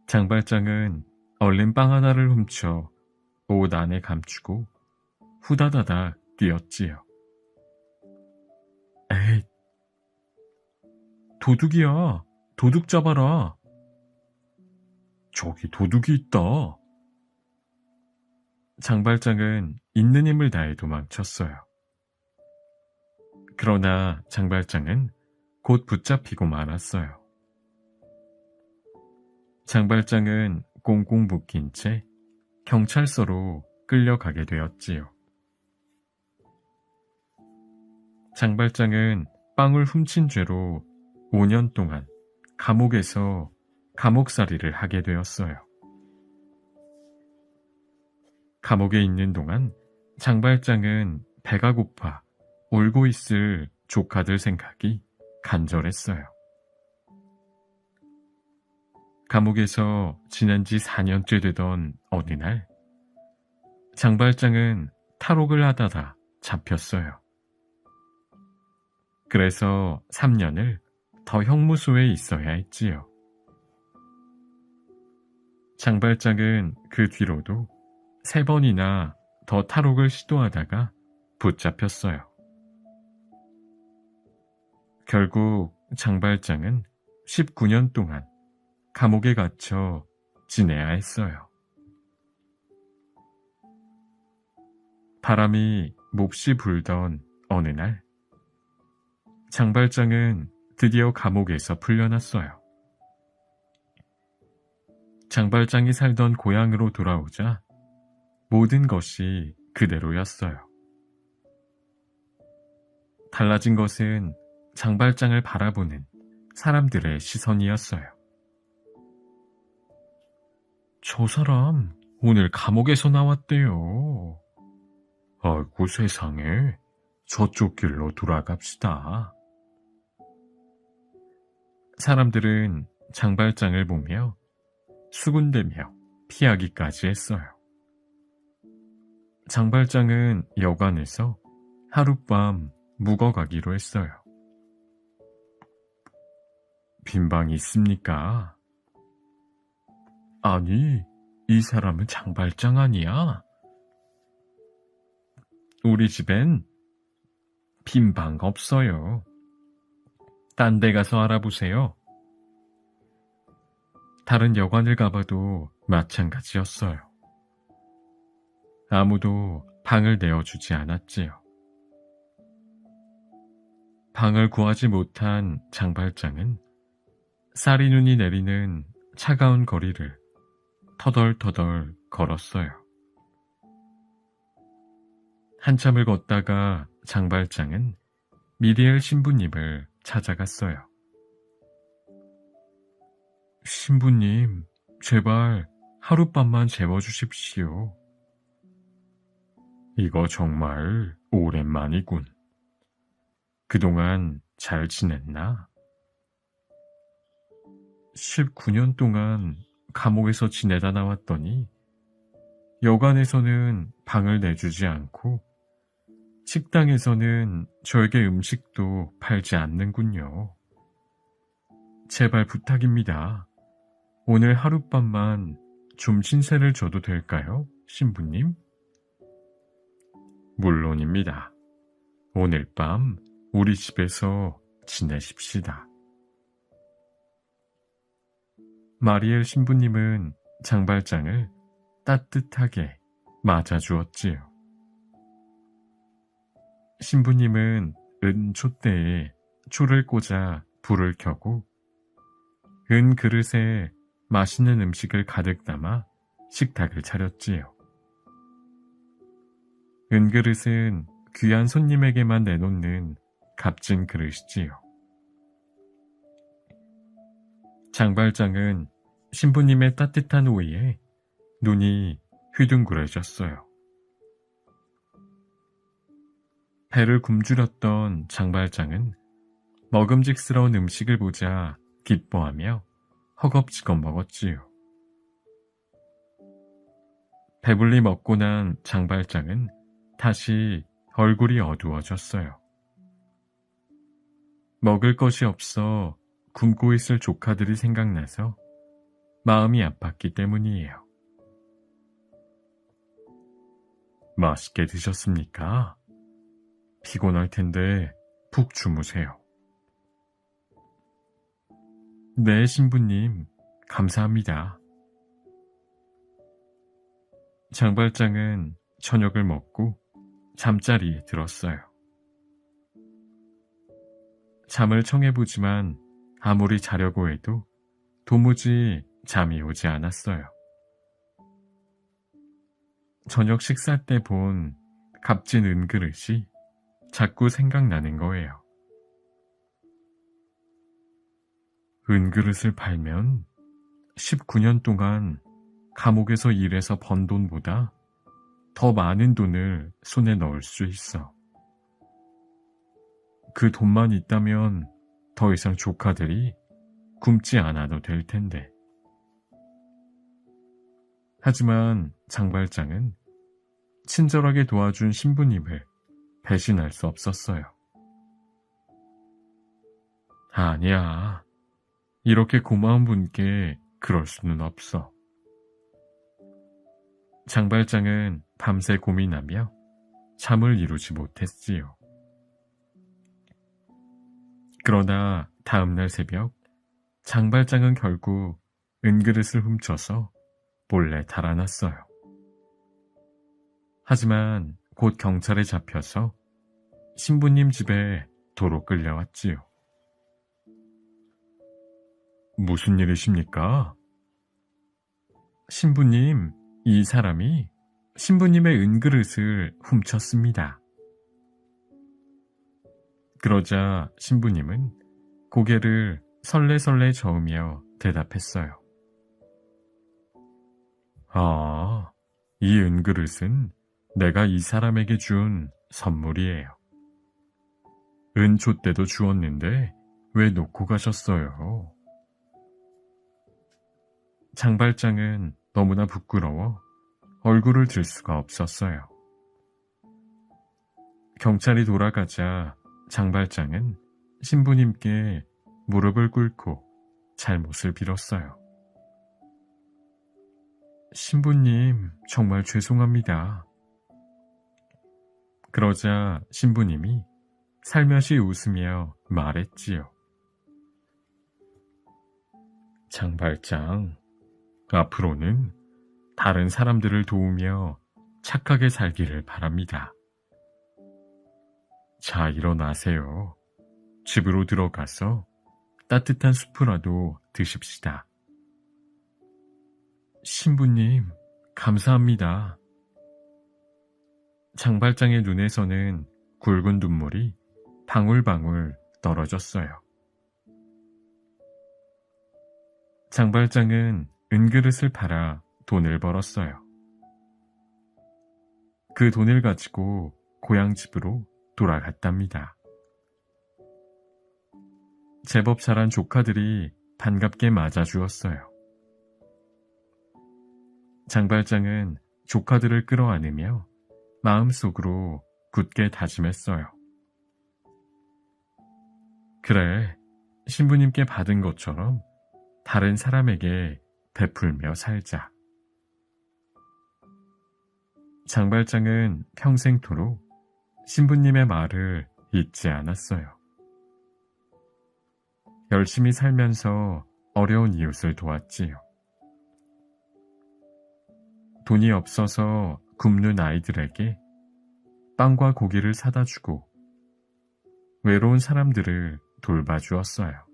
Speaker 1: 장발장은 얼른 빵 하나를 훔쳐 옷 안에 감추고 후다다닥 뛰었지요. 에이, 도둑이야. 도둑 잡아라. 저기 도둑이 있다. 장발장은 있는 힘을 다해 도망쳤어요. 그러나 장발장은 곧 붙잡히고 말았어요. 장발장은 꽁꽁 묶인 채 경찰서로 끌려가게 되었지요. 장발장은 빵을 훔친 죄로 5년 동안 감옥에서 감옥살이를 하게 되었어요. 감옥에 있는 동안 장발장은 배가 고파 울고 있을 조카들 생각이 간절했어요. 감옥에서 지낸 지 4년째 되던 어느 날, 장발장은 탈옥을 하다가 잡혔어요. 그래서 3년을 더 형무소에 있어야 했지요. 장발장은 그 뒤로도 3번이나 더 탈옥을 시도하다가 붙잡혔어요. 결국 장발장은 19년 동안 감옥에 갇혀 지내야 했어요. 바람이 몹시 불던 어느 날, 장발장은 드디어 감옥에서 풀려났어요. 장발장이 살던 고향으로 돌아오자 모든 것이 그대로였어요. 달라진 것은 장발장을 바라보는 사람들의 시선이었어요. 저 사람 오늘 감옥에서 나왔대요. 아이고 세상에. 저쪽 길로 돌아갑시다. 사람들은 장발장을 보며 수군대며 피하기까지 했어요. 장발장은 여관에서 하룻밤 묵어가기로 했어요. 빈 방이 있습니까? 아니, 이 사람은 장발장 아니야? 우리 집엔 빈 방 없어요. 딴 데 가서 알아보세요. 다른 여관을 가봐도 마찬가지였어요. 아무도 방을 내어주지 않았지요. 방을 구하지 못한 장발장은 쌀이 눈이 내리는 차가운 거리를 터덜터덜 걸었어요. 한참을 걷다가 장발장은 미리엘 신부님을 찾아갔어요. 신부님, 제발 하룻밤만 재워주십시오. 이거 정말 오랜만이군. 그동안 잘 지냈나? 19년 동안 감옥에서 지내다 나왔더니 여관에서는 방을 내주지 않고 식당에서는 저에게 음식도 팔지 않는군요. 제발 부탁입니다. 오늘 하룻밤만 좀 신세를 져도 될까요, 신부님? 물론입니다. 오늘 밤 우리 집에서 지내십시다. 마리엘 신부님은 장발장을 따뜻하게 맞아주었지요. 신부님은 은 촛대에 초를 꽂아 불을 켜고 은 그릇에 맛있는 음식을 가득 담아 식탁을 차렸지요. 은 그릇은 귀한 손님에게만 내놓는 값진 그릇이지요. 장발장은 신부님의 따뜻한 오이에 눈이 휘둥그레졌어요. 배를 굶주렸던 장발장은 먹음직스러운 음식을 보자 기뻐하며 허겁지겁 먹었지요. 배불리 먹고 난 장발장은 다시 얼굴이 어두워졌어요. 먹을 것이 없어 굶고 있을 조카들이 생각나서 마음이 아팠기 때문이에요. 맛있게 드셨습니까? 피곤할 텐데 푹 주무세요. 네, 신부님, 감사합니다. 장발장은 저녁을 먹고 잠자리에 들었어요. 잠을 청해보지만 아무리 자려고 해도 도무지 잠이 오지 않았어요. 저녁 식사 때 본 값진 은그릇이 자꾸 생각나는 거예요. 은그릇을 팔면 19년 동안 감옥에서 일해서 번 돈보다 더 많은 돈을 손에 넣을 수 있어. 그 돈만 있다면 더 이상 조카들이 굶지 않아도 될 텐데. 하지만 장발장은 친절하게 도와준 신부님을 배신할 수 없었어요. 아니야. 이렇게 고마운 분께 그럴 수는 없어. 장발장은 밤새 고민하며 잠을 이루지 못했지요. 그러나 다음날 새벽 장발장은 결국 은그릇을 훔쳐서 몰래 달아났어요. 하지만 곧 경찰에 잡혀서 신부님 집에 도로 끌려왔지요. 무슨 일이십니까? 신부님, 이 사람이 신부님의 은그릇을 훔쳤습니다. 그러자 신부님은 고개를 설레설레 저으며 대답했어요. 아, 이 은그릇은 내가 이 사람에게 준 선물이에요. 은 줬대도 주었는데 왜 놓고 가셨어요? 장발장은 너무나 부끄러워 얼굴을 들 수가 없었어요. 경찰이 돌아가자 장발장은 신부님께 무릎을 꿇고 잘못을 빌었어요. 신부님, 정말 죄송합니다. 그러자 신부님이 살며시 웃으며 말했지요. 장발장, 앞으로는 다른 사람들을 도우며 착하게 살기를 바랍니다. 자, 일어나세요. 집으로 들어가서 따뜻한 수프라도 드십시다. 신부님, 감사합니다. 장발장의 눈에서는 굵은 눈물이 방울방울 떨어졌어요. 장발장은 은그릇을 팔아 돈을 벌었어요. 그 돈을 가지고 고향집으로 돌아갔답니다. 제법 자란 조카들이 반갑게 맞아주었어요. 장발장은 조카들을 끌어안으며 마음속으로 굳게 다짐했어요. 그래, 신부님께 받은 것처럼 다른 사람에게 베풀며 살자. 장발장은 평생토록 신부님의 말을 잊지 않았어요. 열심히 살면서 어려운 이웃을 도왔지요. 돈이 없어서 굶는 아이들에게 빵과 고기를 사다 주고 외로운 사람들을 돌봐주었어요.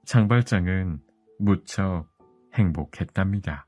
Speaker 1: 장발장은 무척 행복했답니다.